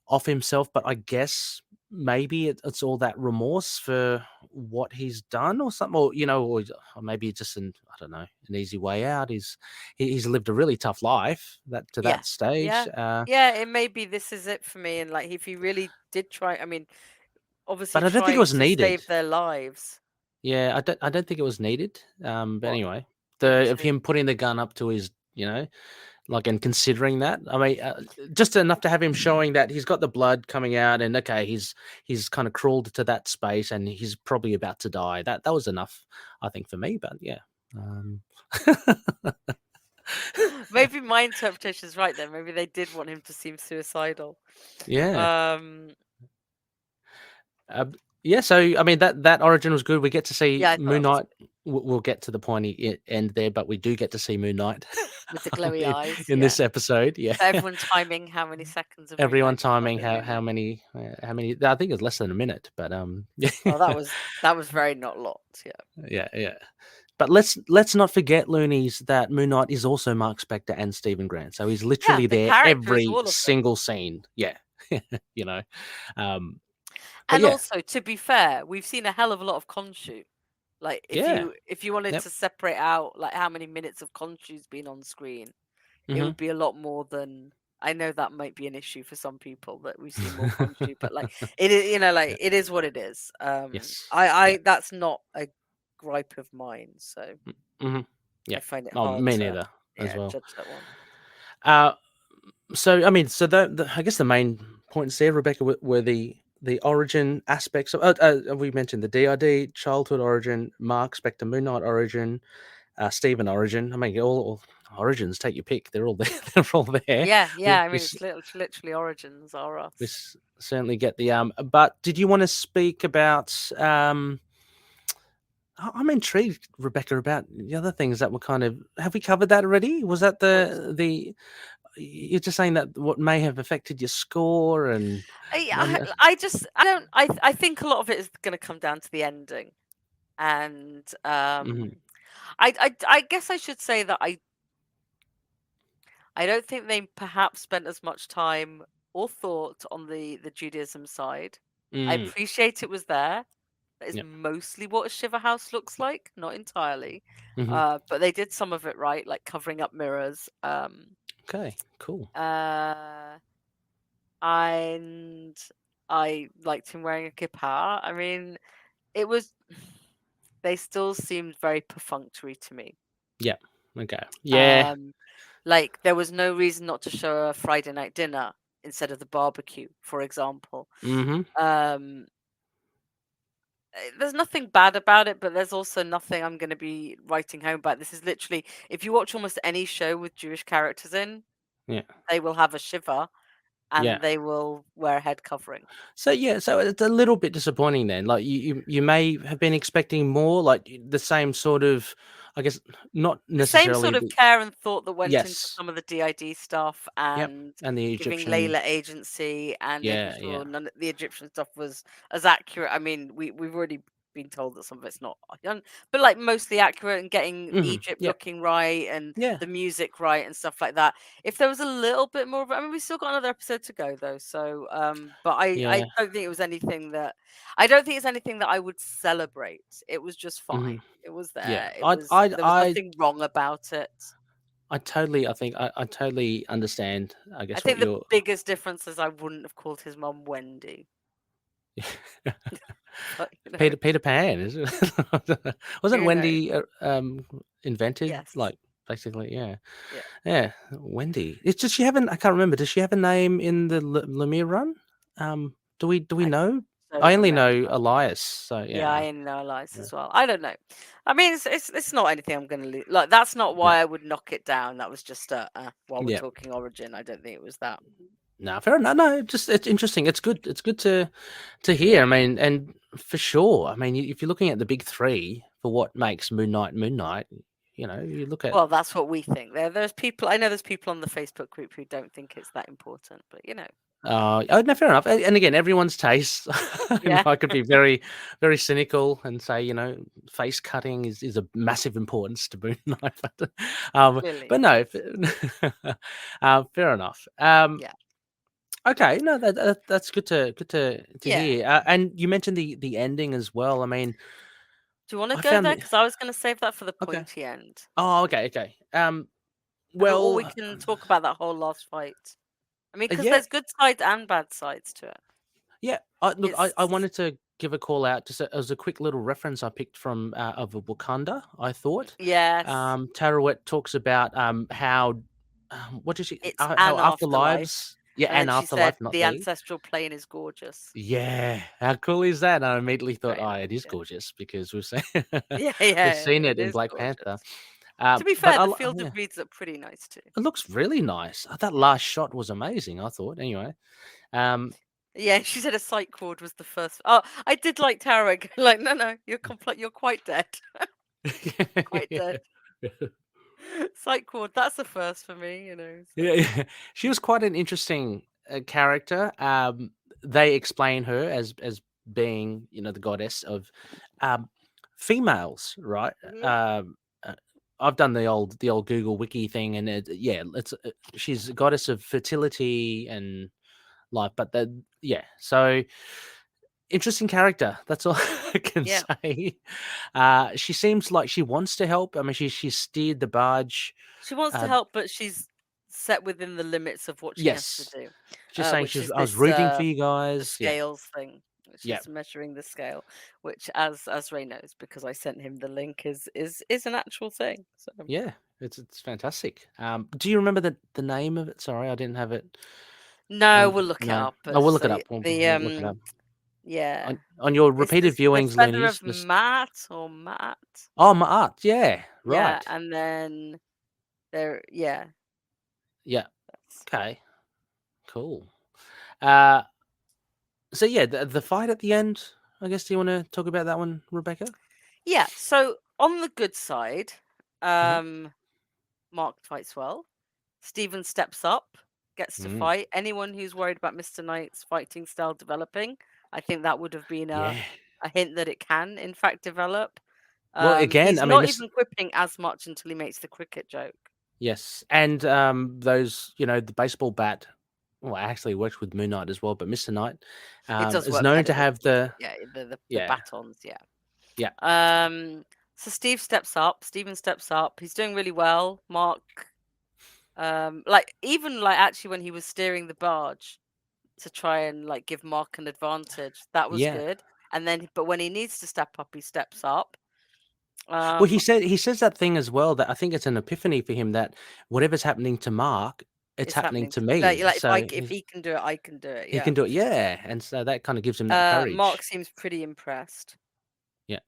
Speaker 3: off himself, but I guess maybe it's all that remorse for what he's done or something, or or maybe it's just I don't know, an easy way out. He's lived a really tough life to
Speaker 4: yeah,
Speaker 3: that stage.
Speaker 4: yeah. It may be this is it for me, and like if he really did try, I mean, obviously
Speaker 3: But I don't think it
Speaker 4: trying
Speaker 3: was
Speaker 4: to
Speaker 3: needed.
Speaker 4: save their lives.
Speaker 3: Yeah, I don't think it was needed. But
Speaker 4: What?
Speaker 3: anyway,
Speaker 4: Didn't
Speaker 3: of
Speaker 4: you?
Speaker 3: him putting the gun up to his, like, and considering that, I mean, just enough to have him showing that he's got the blood coming out, and okay, he's kind of crawled to that space, and he's probably about to die. That was enough, I think, for me. But yeah,
Speaker 4: Maybe my interpretation is right then. Maybe they did want him to seem suicidal.
Speaker 3: yeah. Yeah, so I mean that origin was good. We get to see Moon Knight. We'll get to the pointy end there, but we do get to see Moon Knight
Speaker 4: with the glowy eyes
Speaker 3: in this episode. Yeah,
Speaker 4: so everyone timing how many seconds of
Speaker 3: everyone timing how many. I think it's less than a minute, but
Speaker 4: yeah. Oh, that was very not locked.
Speaker 3: Yeah. But let's not forget, Loonies, that Moon Knight is also Mark Spector and Stephen Grant, so he's literally there every single scene. Yeah,
Speaker 4: And also, to be fair, we've seen a hell of a lot of KHONSHU. Like, if you wanted to separate out like how many minutes of KHONSHU's been on screen, it would be a lot more than. I know that might be an issue for some people that we've seen more KHONSHU, but like it is, like it is what it is.
Speaker 3: Yes.
Speaker 4: I that's not a gripe of mine. So
Speaker 3: yeah,
Speaker 4: I find it hard.
Speaker 3: Me neither as well.
Speaker 4: Judge that one.
Speaker 3: So I mean, so I guess the main points there, Rebecca, were the origin aspects of we mentioned the DID childhood origin, Mark Spector Moon Knight origin, Stephen origin. I mean, all origins, take your pick. They're all there. They're all there.
Speaker 4: Yeah. I mean, it's literally origins are us.
Speaker 3: We certainly get the But did you want to speak about? I'm intrigued, Rebecca, about the other things that were kind of. Have we covered that already? Was that the? You're just saying that what may have affected your score, and
Speaker 4: I think a lot of it is going to come down to the ending, and I guess I should say that I don't think they perhaps spent as much time or thought on the Judaism side. I appreciate it was there. That is mostly what a shiver house looks like, not entirely, but they did some of it right, like covering up mirrors.
Speaker 3: Okay, cool.
Speaker 4: And I liked him wearing a kippah. I mean, they still seemed very perfunctory to me.
Speaker 3: Yeah. Okay. Yeah.
Speaker 4: Like there was no reason not to show a Friday night dinner instead of the barbecue, for example. There's nothing bad about it, but there's also nothing I'm going to be writing home about. This is literally, if you watch almost any show with Jewish characters in, they will have a shiva and they will wear a head covering.
Speaker 3: So so it's a little bit disappointing then. Like you may have been expecting more, like the same sort of, I guess, not necessarily
Speaker 4: the same sort of care and thought that went into
Speaker 3: Yes.
Speaker 4: some of the DID stuff and
Speaker 3: the
Speaker 4: giving
Speaker 3: Egyptian
Speaker 4: Layla agency and making sure none of the Egyptian stuff was as accurate. I mean, we've already been told that some of it's not, but like mostly accurate and getting Egypt looking right and the music right and stuff like that. If there was a little bit more of it, I mean, we still got another episode to go though. So, but I don't think it was anything that I would celebrate. It was just fine. It was there. There was nothing wrong about it.
Speaker 3: I totally understand. I guess
Speaker 4: think the biggest difference is I wouldn't have called his mum Wendy.
Speaker 3: But, Peter Pan, is it? Wasn't Wendy invented?
Speaker 4: Yes.
Speaker 3: Like basically, yeah. Wendy. It's just I can't remember. Does she have a name in the Lemire run? Do we know? I only know Elias. So
Speaker 4: I only know Elias as well. I don't know. I mean, it's not anything I'm going to lose. Like that's not why I would knock it down. That was just while we're talking origin. I don't think it was that.
Speaker 3: No, fair enough. No, it's interesting. It's good. It's good to hear. I mean, and for sure. I mean, if you're looking at the big three for what makes Moon Knight, You look at.
Speaker 4: Well, that's what we think. There's people. I know there's people on the Facebook group who don't think it's that important, but
Speaker 3: No, fair enough. And again, everyone's taste.
Speaker 4: yeah,
Speaker 3: I could be very, very cynical and say, face cutting is a massive importance to Moon Knight.
Speaker 4: clearly,
Speaker 3: But no, fair enough.
Speaker 4: yeah,
Speaker 3: Okay, no, that's good to
Speaker 4: yeah.
Speaker 3: hear. And you mentioned the ending as well. I mean,
Speaker 4: Do you want to
Speaker 3: I
Speaker 4: go
Speaker 3: found
Speaker 4: there?
Speaker 3: it
Speaker 4: Because I was going to save that for the
Speaker 3: okay.
Speaker 4: pointy end.
Speaker 3: Oh, okay.
Speaker 4: Or we
Speaker 3: Well,
Speaker 4: can talk about that whole last fight. I mean, because
Speaker 3: yeah,
Speaker 4: there's good sides and bad sides to it.
Speaker 3: yeah. Look, I
Speaker 4: It's
Speaker 3: wanted to give a call out just as a quick little reference I picked from of Wakanda. I thought
Speaker 4: yes,
Speaker 3: Tarawet talks about how what did she
Speaker 4: it's
Speaker 3: how
Speaker 4: an afterlife,
Speaker 3: afterlives, yeah,
Speaker 4: and then
Speaker 3: and
Speaker 4: she said
Speaker 3: afterlife, not
Speaker 4: the
Speaker 3: the.
Speaker 4: ancestral plane is gorgeous.
Speaker 3: Yeah, how cool is that? And I immediately thought,
Speaker 4: Very
Speaker 3: oh,
Speaker 4: nice.
Speaker 3: it is
Speaker 4: Yeah,
Speaker 3: gorgeous because we've seen
Speaker 4: yeah,
Speaker 3: we've seen
Speaker 4: it
Speaker 3: it in
Speaker 4: is
Speaker 3: Black
Speaker 4: gorgeous.
Speaker 3: Panther.
Speaker 4: To be
Speaker 3: But
Speaker 4: fair, the field
Speaker 3: yeah,
Speaker 4: of reeds look pretty nice too.
Speaker 3: it looks really nice. That last shot was amazing. I thought anyway. Um,
Speaker 4: Yeah, she said a sight cord was the first. Oh, I did like Tarek. Like, no, you're you're quite dead. Quite dead. Sight cord, that's the first for me, So.
Speaker 3: yeah, she was quite an interesting character. They explain her as being, the goddess of females, right?
Speaker 4: Mhm.
Speaker 3: I've done the old Google Wiki thing, and it's she's a goddess of fertility and life. But so interesting character. That's all I can
Speaker 4: Yeah.
Speaker 3: say. She seems like she wants to help. I mean, she steered the barge.
Speaker 4: She wants to help, but she's set within the limits of what she has to
Speaker 3: Yes,
Speaker 4: do,
Speaker 3: she's saying
Speaker 4: which is
Speaker 3: I was
Speaker 4: this
Speaker 3: rooting for you
Speaker 4: the
Speaker 3: guys. Yeah,
Speaker 4: scales thing, which
Speaker 3: yeah,
Speaker 4: is measuring the scale, which as Ray knows because I sent him the link is an actual thing. So
Speaker 3: yeah. It's fantastic. Do you remember the name of it? Sorry, I didn't have it.
Speaker 4: no, we'll look it
Speaker 3: No,
Speaker 4: up.
Speaker 3: I
Speaker 4: But
Speaker 3: will look it
Speaker 4: so
Speaker 3: up. We'll look it up
Speaker 4: yeah,
Speaker 3: on your
Speaker 4: it's
Speaker 3: repeated
Speaker 4: the
Speaker 3: viewings,
Speaker 4: feather of
Speaker 3: Loonies.
Speaker 4: Matt or Matt.
Speaker 3: Oh, my art. Yeah,
Speaker 4: Yeah,
Speaker 3: right.
Speaker 4: and then yeah.
Speaker 3: Yeah.
Speaker 4: That's...
Speaker 3: Okay. Cool. So yeah, the fight at the end. I guess. Do you want to talk about that one, Rebecca?
Speaker 4: Yeah. So on the good side,
Speaker 3: Mm-hmm.
Speaker 4: Mark fights well. Steven steps up, gets to
Speaker 3: Mm.
Speaker 4: fight. Anyone who's worried about Mr. Knight's fighting style developing, I think that would have been a
Speaker 3: Yeah.
Speaker 4: hint that it can, in fact, develop.
Speaker 3: Well, again,
Speaker 4: He's
Speaker 3: I mean,
Speaker 4: not
Speaker 3: this.
Speaker 4: even quipping as much until he makes the cricket joke.
Speaker 3: Yes, and those, the baseball bat. Well, actually works with Moon Knight as well, but Mr. Knight
Speaker 4: It does
Speaker 3: is
Speaker 4: work
Speaker 3: known
Speaker 4: better
Speaker 3: to
Speaker 4: with
Speaker 3: have the.
Speaker 4: yeah the
Speaker 3: Yeah,
Speaker 4: batons. Yeah.
Speaker 3: yeah,
Speaker 4: So Steve steps up. Steven steps up. He's doing really well. Mark, even actually when he was steering the barge to try and give Mark an advantage, that was
Speaker 3: yeah.
Speaker 4: good. And then, but when he needs to step up, he steps up.
Speaker 3: Well, he says that thing as well, that I think it's an epiphany for him that whatever's happening to Mark, it's happening to me.
Speaker 4: Like
Speaker 3: So
Speaker 4: if he can do it, I can do it.
Speaker 3: he
Speaker 4: Yeah.
Speaker 3: can do it, yeah, and so that kind of gives him that courage.
Speaker 4: Mark seems pretty impressed.
Speaker 3: Yeah.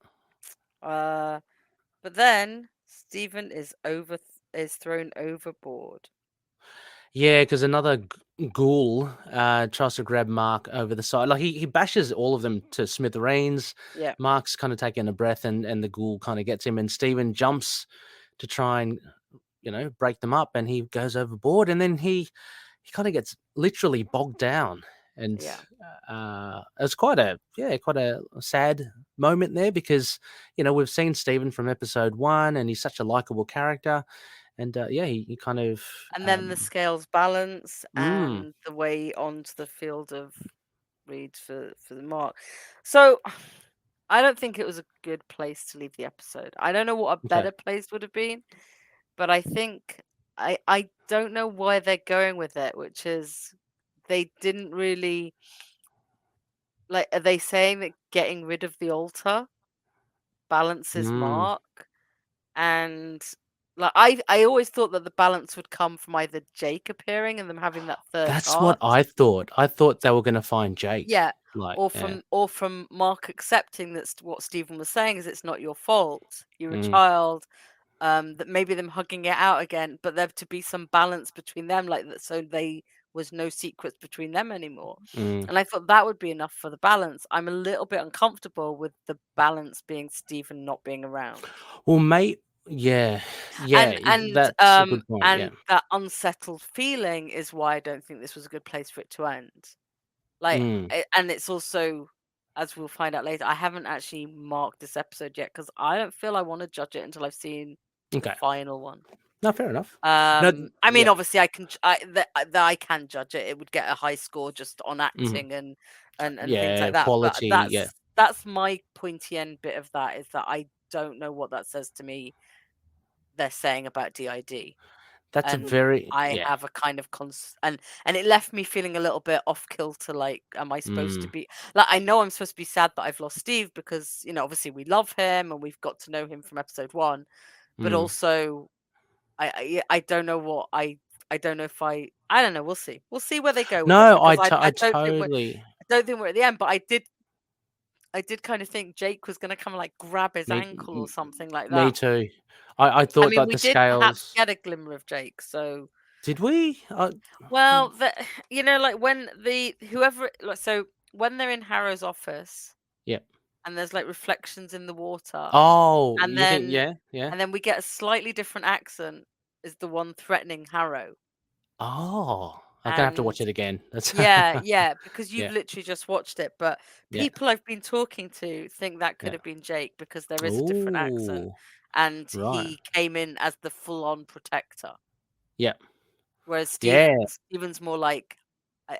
Speaker 4: But then Steven is thrown overboard.
Speaker 3: Yeah, because another ghoul tries to grab Mark over the side. Like he bashes all of them to smithereens.
Speaker 4: Yeah.
Speaker 3: Mark's kind of taking a breath, and the ghoul kind of gets him, and Steven jumps to try and break them up, and he goes overboard, and then he kind of gets literally bogged down, and it's quite a sad moment there because we've seen Steven from episode 1, and he's such a likable character. And he kind of
Speaker 4: and then the scales balance
Speaker 3: Mm.
Speaker 4: and the way onto the field of reeds for the Mark. So I don't think it was a good place to leave the episode. I don't know what a better place would have been, but I think I don't know where they're going with it, which is they didn't really are they saying that getting rid of the altar balances Mark? And I always thought that the balance would come from either Jake appearing and them having that third
Speaker 3: That's
Speaker 4: heart.
Speaker 3: what I thought. I thought they were going to find Jake.
Speaker 4: Yeah.
Speaker 3: Like,
Speaker 4: or from Mark accepting that what Steven was saying is it's not your fault. You're a
Speaker 3: Mm.
Speaker 4: child. That maybe them hugging it out again, but there to be some balance between them, like that, so they was no secrets between them anymore.
Speaker 3: Mm.
Speaker 4: And I thought that would be enough for the balance. I'm a little bit uncomfortable with the balance being Steven not being around.
Speaker 3: Well, Yeah,
Speaker 4: and
Speaker 3: that's a good point. Yeah.
Speaker 4: and that unsettled feeling is why I don't think this was a good place for it to end. Like,
Speaker 3: Mm,
Speaker 4: and it's also, as we'll find out later, I haven't actually marked this episode yet because I don't feel I want to judge it until I've seen the
Speaker 3: okay.
Speaker 4: final one.
Speaker 3: No, fair enough. No,
Speaker 4: I mean,
Speaker 3: yeah.
Speaker 4: obviously, that I can judge it. It would get a high score just on acting and things like that. But
Speaker 3: Quality. Yeah,
Speaker 4: that's my pointy end bit of that, is that I don't know what that says to me. They're saying about DID.
Speaker 3: that's a
Speaker 4: And
Speaker 3: very
Speaker 4: I have a kind of and it left me feeling a little bit off kilter. Like, am I supposed to be like, I know I'm supposed to be sad that I've lost Steve because, obviously we love him and we've got to know him from episode 1, but also I don't know what I don't know if I don't know. We'll see where they go with it,
Speaker 3: No,
Speaker 4: because
Speaker 3: I
Speaker 4: I
Speaker 3: totally.
Speaker 4: don't think we're at the end, but I did kind of think Jake was going to come and like grab his
Speaker 3: Me,
Speaker 4: ankle or something like
Speaker 3: me
Speaker 4: that.
Speaker 3: too. I
Speaker 4: I
Speaker 3: thought
Speaker 4: mean,
Speaker 3: that
Speaker 4: we
Speaker 3: the
Speaker 4: did perhaps
Speaker 3: scales.
Speaker 4: get a glimmer of Jake, so.
Speaker 3: Did we?
Speaker 4: Well, like when so when they're in Harrow's office,
Speaker 3: Yep.
Speaker 4: and there's like reflections in the water,
Speaker 3: Oh,
Speaker 4: and
Speaker 3: you think?
Speaker 4: then
Speaker 3: Yeah.
Speaker 4: we get a slightly different accent, is the one threatening Harrow.
Speaker 3: Oh, I'm gonna have to
Speaker 4: And
Speaker 3: watch it again. That's
Speaker 4: yeah, because you've
Speaker 3: yeah,
Speaker 4: literally just watched it, but
Speaker 3: yeah.
Speaker 4: people I've been talking to think that could
Speaker 3: Yeah.
Speaker 4: have been Jake because there is a different accent,
Speaker 3: Ooh,
Speaker 4: and
Speaker 3: right.
Speaker 4: he came in as the full-on protector.
Speaker 3: Yeah.
Speaker 4: Whereas
Speaker 3: Yeah.
Speaker 4: Steven's more like,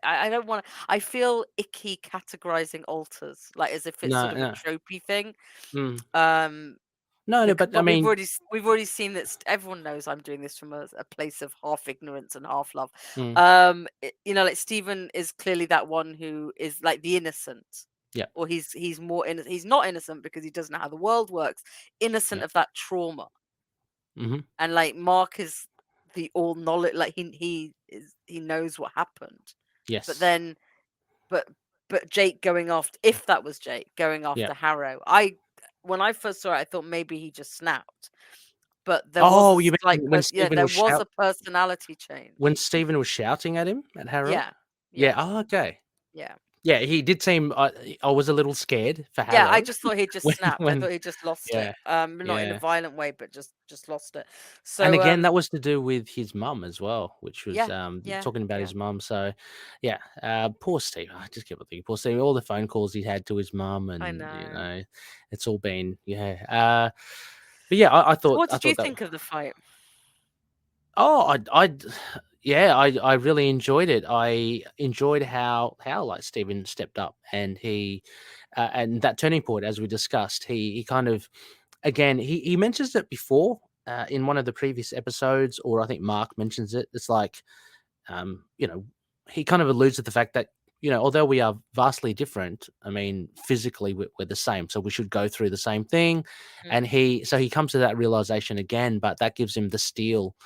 Speaker 4: I don't want to. I feel icky categorizing alters, like as if it's
Speaker 3: No,
Speaker 4: sort of a
Speaker 3: no.
Speaker 4: tropey thing.
Speaker 3: No, but I
Speaker 4: But we've
Speaker 3: mean,
Speaker 4: already seen that everyone knows I'm doing this from a place of half ignorance and half love.
Speaker 3: mm,
Speaker 4: Like Steven is clearly that one who is like the innocent.
Speaker 3: yeah,
Speaker 4: Or he's more innocent. He's not innocent because he doesn't know how the world works. Innocent
Speaker 3: yeah.
Speaker 4: of that trauma.
Speaker 3: Mm-hmm.
Speaker 4: And like Mark is the all knowledge, like he knows what happened.
Speaker 3: Yes.
Speaker 4: But then but Jake going after, if that was Jake going after Harrow, when I first saw it, I thought maybe he just snapped. But there was
Speaker 3: you
Speaker 4: a slight
Speaker 3: mean when Stephen
Speaker 4: there
Speaker 3: was
Speaker 4: was a personality change.
Speaker 3: when Stephen was shouting at him at Harrow?
Speaker 4: Yeah.
Speaker 3: Yeah. Oh, okay.
Speaker 4: Yeah.
Speaker 3: Yeah, he did seem. I was a little scared for Harrow.
Speaker 4: Yeah, I just thought he just snapped. I
Speaker 3: when
Speaker 4: thought he just lost
Speaker 3: yeah,
Speaker 4: it. Not in a
Speaker 3: yeah.
Speaker 4: violent way, but just lost it. So
Speaker 3: And again, that was to do with his mum as well, which was
Speaker 4: yeah,
Speaker 3: talking about
Speaker 4: yeah.
Speaker 3: his mum. So, yeah, poor Steve. I just kept thinking, poor Steve. All the phone calls he had to his mum, and
Speaker 4: I know.
Speaker 3: it's all been But yeah, I thought.
Speaker 4: What did you
Speaker 3: that,
Speaker 4: think of the fight?
Speaker 3: Oh, I really enjoyed it. I enjoyed how like Stephen stepped up, and he and that turning point, as we discussed. He kind of, again, he mentions it before in one of the previous episodes, or I think Mark mentions it. It's like, he kind of alludes to the fact that, although we are vastly different, I mean, physically we're the same, so we should go through the same thing. And he comes to that realization again, but that gives him the steel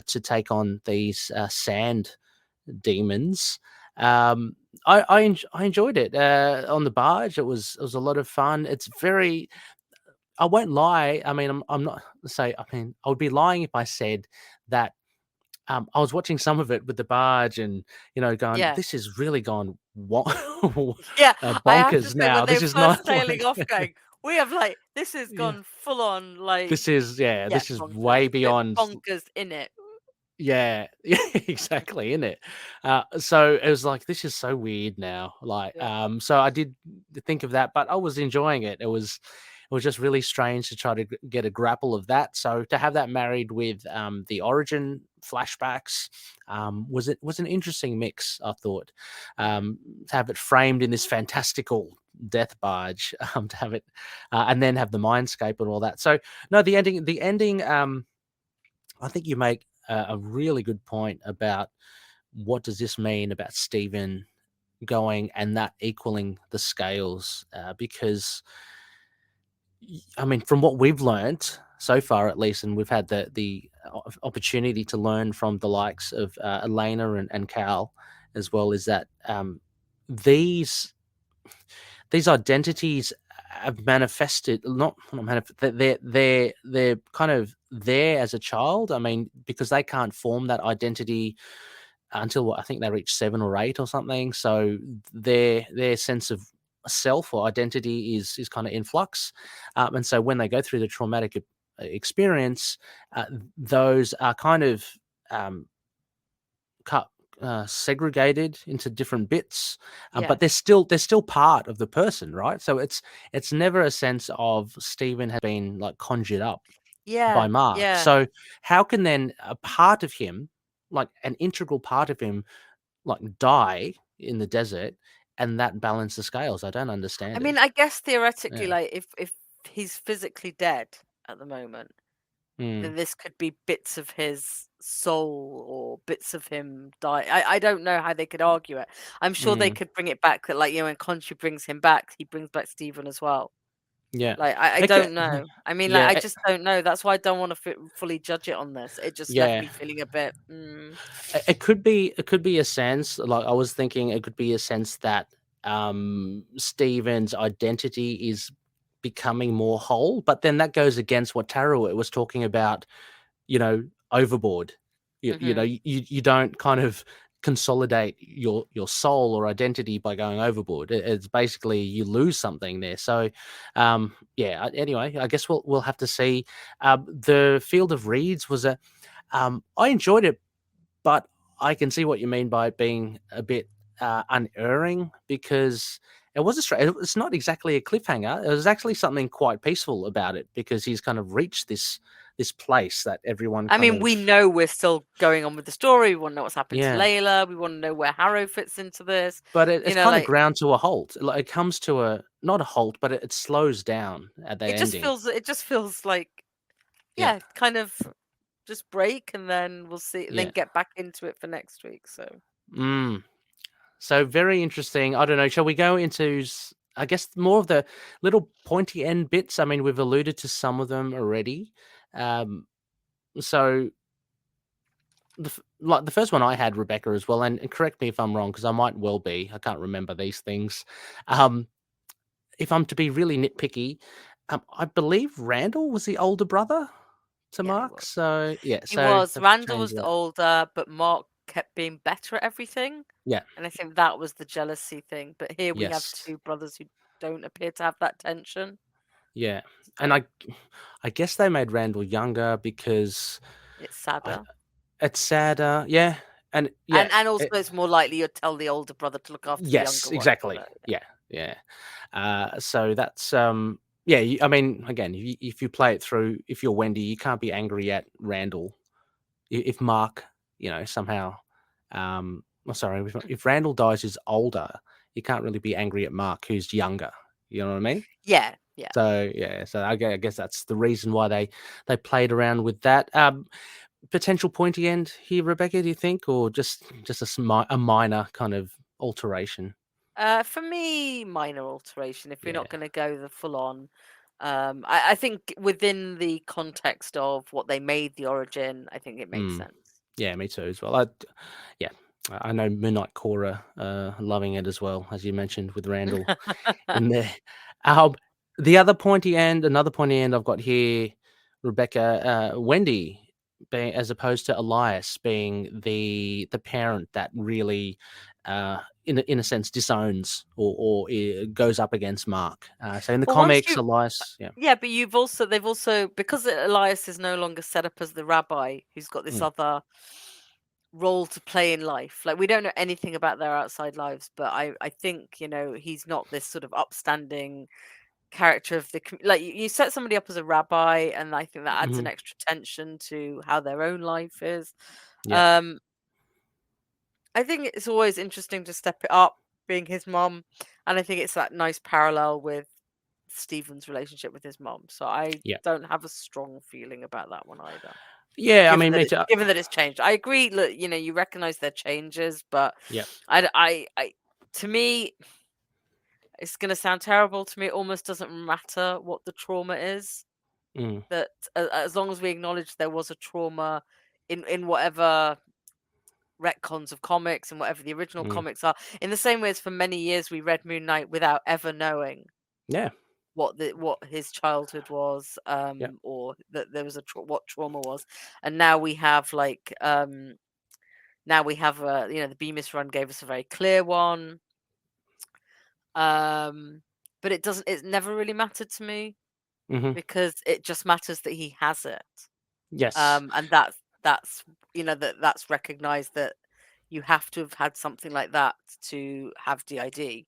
Speaker 3: to take on these sand demons. I enjoyed it on the barge. It was a lot of fun. It's very. I won't lie. I mean, I'm not say. I mean, I would be lying if I said that. I was watching some of it with the barge, and going, this is really gone
Speaker 4: I have to
Speaker 3: bonkers
Speaker 4: say,
Speaker 3: now.
Speaker 4: when they
Speaker 3: This is
Speaker 4: first
Speaker 3: not
Speaker 4: sailing
Speaker 3: like,
Speaker 4: off, going, we have like, this has gone full on, like,
Speaker 3: this is this is
Speaker 4: bonkers.
Speaker 3: way
Speaker 4: Bit
Speaker 3: beyond
Speaker 4: bonkers in it.
Speaker 3: Yeah, exactly, in it. So it was like, this is so weird now. Like, so I did think of that, but I was enjoying it. It was just really strange to try to get a grapple of that. So to have that married with the origin flashbacks was an interesting mix, I thought. To have it framed in this fantastical death barge, to have it and then have the mindscape and all that. So no, the ending. I think you make a really good point about what does this mean about Stephen going and that equaling the scales, because I mean, from what we've learned so far, at least, and we've had the opportunity to learn from the likes of Elena and Cal as well, is that these identities have manifested, not manifest, they're kind of there as a child. I mean, because they can't form that identity until I think they reach 7 or 8 or something. So their sense of self or identity is kind of in flux, and so when they go through the traumatic experience, those are kind of cut. Segregated into different bits, but they're still part of the person, right? So it's never a sense of Stephen has been like conjured up by Mark. So how can then a part of him, like an integral part of him, like die in the desert and that balance the scales? I don't understand
Speaker 4: I mean,
Speaker 3: it.
Speaker 4: I guess theoretically,
Speaker 3: Yeah.
Speaker 4: like if he's physically dead at the moment, then this could be bits of his soul or bits of him die. I don't know how they could argue it. I'm sure they could bring it back that, like, when Khonshu brings him back, he brings back Stephen as well.
Speaker 3: Yeah.
Speaker 4: Like, I don't know. I mean, like,
Speaker 3: Yeah.
Speaker 4: I just don't know. That's why I don't want to fully judge it on this. It just left
Speaker 3: Yeah.
Speaker 4: me feeling a bit.
Speaker 3: It could be a sense, like I was thinking it could be a sense that Stephen's identity is becoming more whole, but then that goes against what Taro was talking about, overboard. You don't kind of consolidate your soul or identity by going overboard. It's basically you lose something there. So anyway, I guess we'll have to see. The Field of Reeds was I enjoyed it, but I can see what you mean by it being a bit unerring, because it was it's not exactly a cliffhanger. It was actually something quite peaceful about it, because he's kind of reached this place that everyone.
Speaker 4: I mean, we know we're still going on with the story. We want to know what's happened to Layla. We want to know where Harrow fits into this.
Speaker 3: But it's kind of ground to a halt. Like, it comes to not a halt, but it slows down at the ending.
Speaker 4: It just feels like, kind of just break, and then we'll see, and then get back into it for next week.
Speaker 3: So very interesting. I don't know. Shall we go into, I guess, more of the little pointy end bits? I mean, we've alluded to some of them already. So the first one I had, Rebecca, as well, and correct me if I'm wrong, because I might well be. I can't remember these things. If I'm to be really nitpicky, I believe Randall was the older brother to Mark. So
Speaker 4: he was. Randall was the older, but Mark kept being better at everything.
Speaker 3: Yeah,
Speaker 4: and I think that was the jealousy thing. But here we have two brothers who don't appear to have that tension.
Speaker 3: Yeah, and I guess they made Randall younger because
Speaker 4: it's sadder.
Speaker 3: It's sadder, yeah, and
Speaker 4: also it's more likely you'd tell the older brother to look after the younger one.
Speaker 3: Exactly. Yeah. So that's I mean, again, if you play it through, if you're Wendy, you can't be angry at Randall if Mark, somehow, if Randall dies who's older, you can't really be angry at Mark who's younger. You know what I mean?
Speaker 4: Yeah.
Speaker 3: So I guess that's the reason why they played around with that. Potential pointy end here, Rebecca, do you think, or just a minor kind of alteration?
Speaker 4: For me, minor alteration. If you're not going to go the full on, I think within the context of what they made the origin, I think it makes sense.
Speaker 3: Yeah, me too as well. I know Midnight Cora loving it as well, as you mentioned with Randall in there. Another pointy end I've got here, Rebecca, Wendy, being, as opposed to Elias being the parent that really, in a sense, disowns or goes up against Mark. So in the comics, Elias,
Speaker 4: but they've also, because Elias is no longer set up as the rabbi who's got this other role to play in life. Like, we don't know anything about their outside lives, but I think he's not this sort of upstanding character of the, like, you set somebody up as a rabbi, and I think that adds an extra tension to how their own life is. I think it's always interesting to step it up, being his mom, and I think it's that nice parallel with Stephen's relationship with his mom. So I don't have a strong feeling about that one either.
Speaker 3: Yeah,
Speaker 4: given that it's changed, I agree. Look, you recognize their changes, but I to me, it's going to sound terrible. To me, it almost doesn't matter what the trauma is. That as long as we acknowledge there was a trauma in whatever retcons of comics and whatever the original comics are, in the same way as for many years we read Moon Knight without ever knowing what his childhood was, or that there was what trauma was, and now we have the Bemis run gave us a very clear one. But it never really mattered to me. because it just matters that he has it.
Speaker 3: Yes.
Speaker 4: And that's that's recognized, that you have to have had something like that to have DID.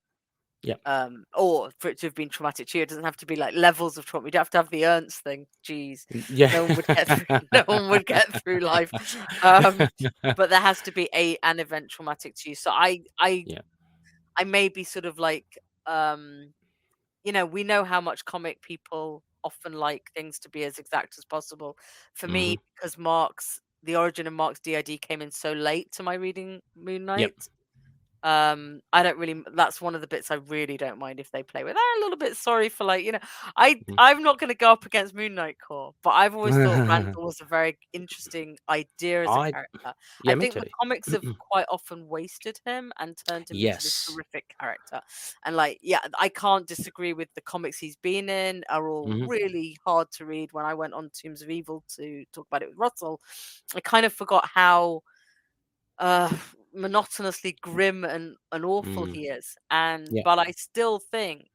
Speaker 3: Yeah.
Speaker 4: Or for it to have been traumatic to you. It doesn't have to be like levels of trauma. You don't have to have the Ernst thing. Jeez.
Speaker 3: Yeah.
Speaker 4: No one would get through, no one would get through life. But there has to be an event traumatic to you. So I may be sort of like, we know how much comic people often like things to be as exact as possible. For me, because the origin of Mark's DID came in so late to my reading Moon Knight. I don't really. That's one of the bits I really don't mind if they play with. I'm a little bit sorry for I'm not going to go up against Moon Knight Core, but I've always thought Randall was a very interesting idea as a character.
Speaker 3: Yeah,
Speaker 4: I
Speaker 3: me
Speaker 4: think
Speaker 3: too.
Speaker 4: the comics have quite often wasted him and turned him into this horrific character. And I can't disagree with the comics he's been in are all really hard to read. When I went on Tombz of Evil to talk about it with Russell, I kind of forgot how monotonously grim and awful he is, but I still think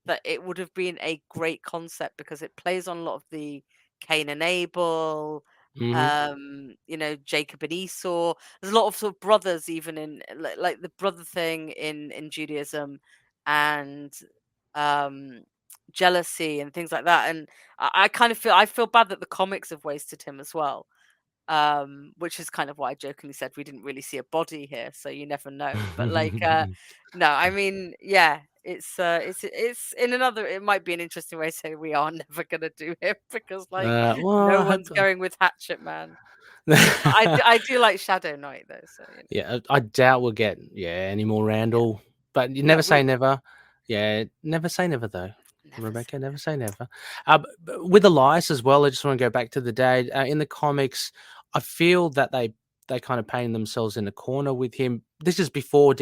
Speaker 4: that it would have been a great concept because it plays on a lot of the Cain and Abel, Jacob and Esau. There's a lot of sort of brothers, even in like the brother thing in Judaism, and jealousy and things like that. And I kind of feel bad that the comics have wasted him as well. Which is kind of why I jokingly said we didn't really see a body here, so you never know. But no, I mean, it's in another. It might be an interesting way to say we are never gonna do him because no one's going with Hatchet Man. I do like Shadow Knight though, so
Speaker 3: yeah, I doubt we'll get any more Randall, but you never say never. Yeah, never say never though. Rebecca, never say never. With Elias as well, I just want to go back to the dad. In the comics, I feel that they kind of painted themselves in a corner with him. This is before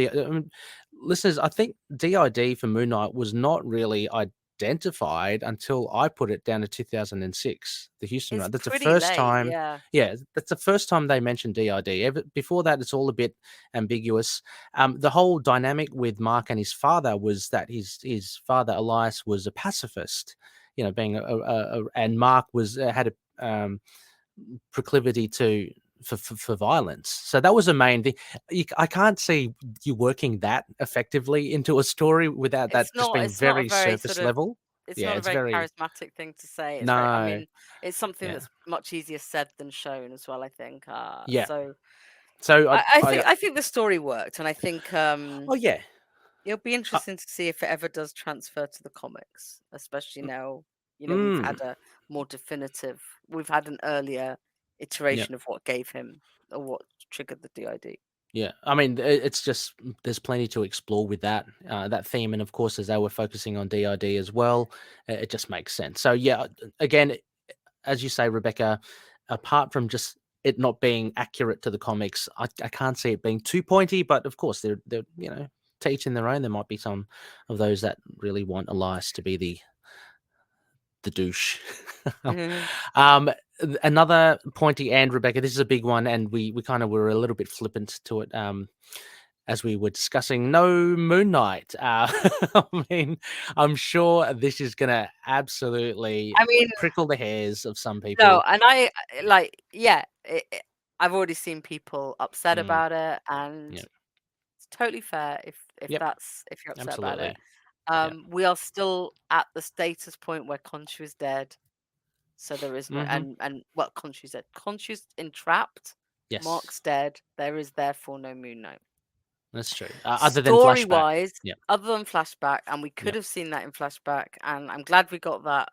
Speaker 3: listeners. I think DID for Moon Knight was not really identified until I put it down to 2006. The Houston run. That's the first time. Yeah, that's the first time they mentioned DID. Before that, it's all a bit ambiguous. The whole dynamic with Mark and his father was that his father Elias was a pacifist. Being and Mark had a proclivity for violence. So that was a main thing. I can't see you working that effectively into a story without that just being very surface level.
Speaker 4: It's not a very charismatic thing to say. It's I mean, it's something that's much easier said than shown as well, I think. So I think the story worked, and I think it'll be interesting to see if it ever does transfer to the comics, especially now we've had a more definitive, we've had an earlier iteration of what gave him or what triggered the DID.
Speaker 3: Yeah, I mean, it's just there's plenty to explore with that theme, and of course, as they were focusing on DID as well, it just makes sense. So yeah, again, as you say, Rebecca, apart from just it not being accurate to the comics, I can't see it being too pointy. But of course, they're to each in their own. There might be some of those that really want Elias to be the douche. Another pointy, and Rebecca, this is a big one, and we kind of were a little bit flippant to it as we were discussing. No Moon Knight. I mean, I'm sure this is going to absolutely prickle the hairs of some people.
Speaker 4: No, and I've already seen people upset about it, and it's totally fair if you're upset about it. We are still at the status point where KHONSHU is dead, so there is no KHONSHU's dead. KHONSHU's entrapped. Yes. Mark's dead. There is therefore no Moon Knight.
Speaker 3: That's true. Other than flashback,
Speaker 4: other than flashback, and we could have seen that in flashback, and I'm glad we got that.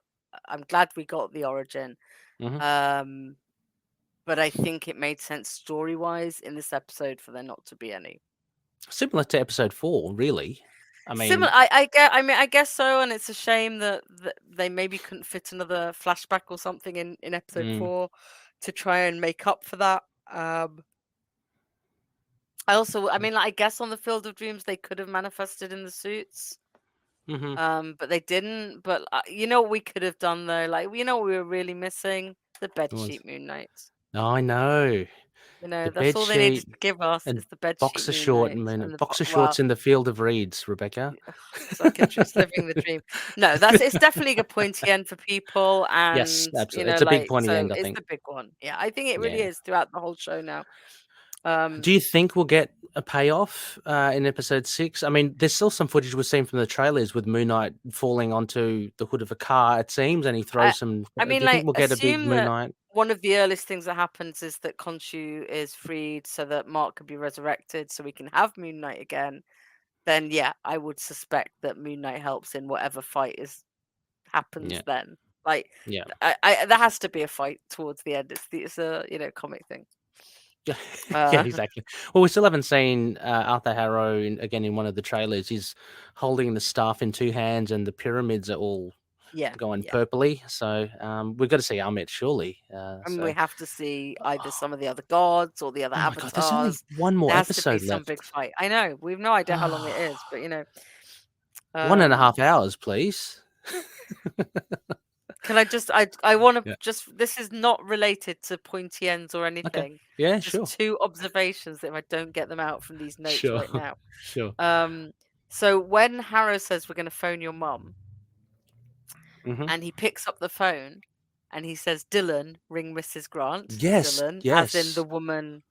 Speaker 4: I'm glad we got the origin. But I think it made sense story-wise in this episode for there not to be any.
Speaker 3: Similar to episode 4, really. I mean,
Speaker 4: similar. I guess so, and it's a shame that they maybe couldn't fit another flashback or something in episode 4 to try and make up for that. I guess on the Field of Dreams they could have manifested in the suits, but they didn't. But you know what we could have done though? Like, you know what we were really missing? The bedsheet Moon Knight.
Speaker 3: I know.
Speaker 4: You know,
Speaker 3: The
Speaker 4: that's
Speaker 3: bed
Speaker 4: all they needed
Speaker 3: sheet
Speaker 4: to give us
Speaker 3: and
Speaker 4: is the bed sheet
Speaker 3: boxer
Speaker 4: Moon
Speaker 3: short
Speaker 4: Knight and the
Speaker 3: boxer
Speaker 4: well,
Speaker 3: shorts in the field of reeds, Rebecca.
Speaker 4: it's like it's living the dream. No, it's definitely a pointy end for people,
Speaker 3: Yes,
Speaker 4: and you
Speaker 3: absolutely.
Speaker 4: know,
Speaker 3: It's a big
Speaker 4: like
Speaker 3: pointy
Speaker 4: so
Speaker 3: end, I
Speaker 4: it's
Speaker 3: think.
Speaker 4: the big one. Yeah, I think it really
Speaker 3: Yeah.
Speaker 4: is throughout the whole show now.
Speaker 3: Do you think we'll get a payoff in episode 6? I mean, there's still some footage we've seen from the trailers with Moon Knight falling onto the hood of a car, it seems, and he throws some.
Speaker 4: I
Speaker 3: Do
Speaker 4: mean,
Speaker 3: you think
Speaker 4: like,
Speaker 3: we'll get a big
Speaker 4: assume
Speaker 3: Moon
Speaker 4: that
Speaker 3: Knight?
Speaker 4: one of the earliest things that happens is that KHONSHU is freed so that Mark can be resurrected so we can have Moon Knight again. Then, yeah, I would suspect that Moon Knight helps in whatever fight happens
Speaker 3: Yeah.
Speaker 4: then. Like,
Speaker 3: Yeah.
Speaker 4: there has to be a fight towards the end. It's a comic thing.
Speaker 3: Yeah, exactly. Well, we still haven't seen Arthur Harrow again in one of the trailers. He's holding the staff in 2 hands, and the pyramids are all going purpley. So we've got to see Amit surely.
Speaker 4: And we have to see either some of the other gods or the other
Speaker 3: Oh my God, there's only
Speaker 4: avatars.
Speaker 3: one more
Speaker 4: There has to be
Speaker 3: episode
Speaker 4: some
Speaker 3: left.
Speaker 4: big fight. I know. We've no idea how long it is, but
Speaker 3: 1.5 hours, please.
Speaker 4: Can I just? I want to just. This is not related to pointy ends or anything.
Speaker 3: Okay. Yeah,
Speaker 4: just
Speaker 3: sure.
Speaker 4: 2 observations that if I don't get them out from these notes right now.
Speaker 3: Sure.
Speaker 4: So when Harrow says we're going to phone your mum,
Speaker 3: Mhm.
Speaker 4: and he picks up the phone, and he says, "Dylan, ring Mrs. Grant."
Speaker 3: Yes,
Speaker 4: Dylan, as in the
Speaker 3: yes.
Speaker 4: woman.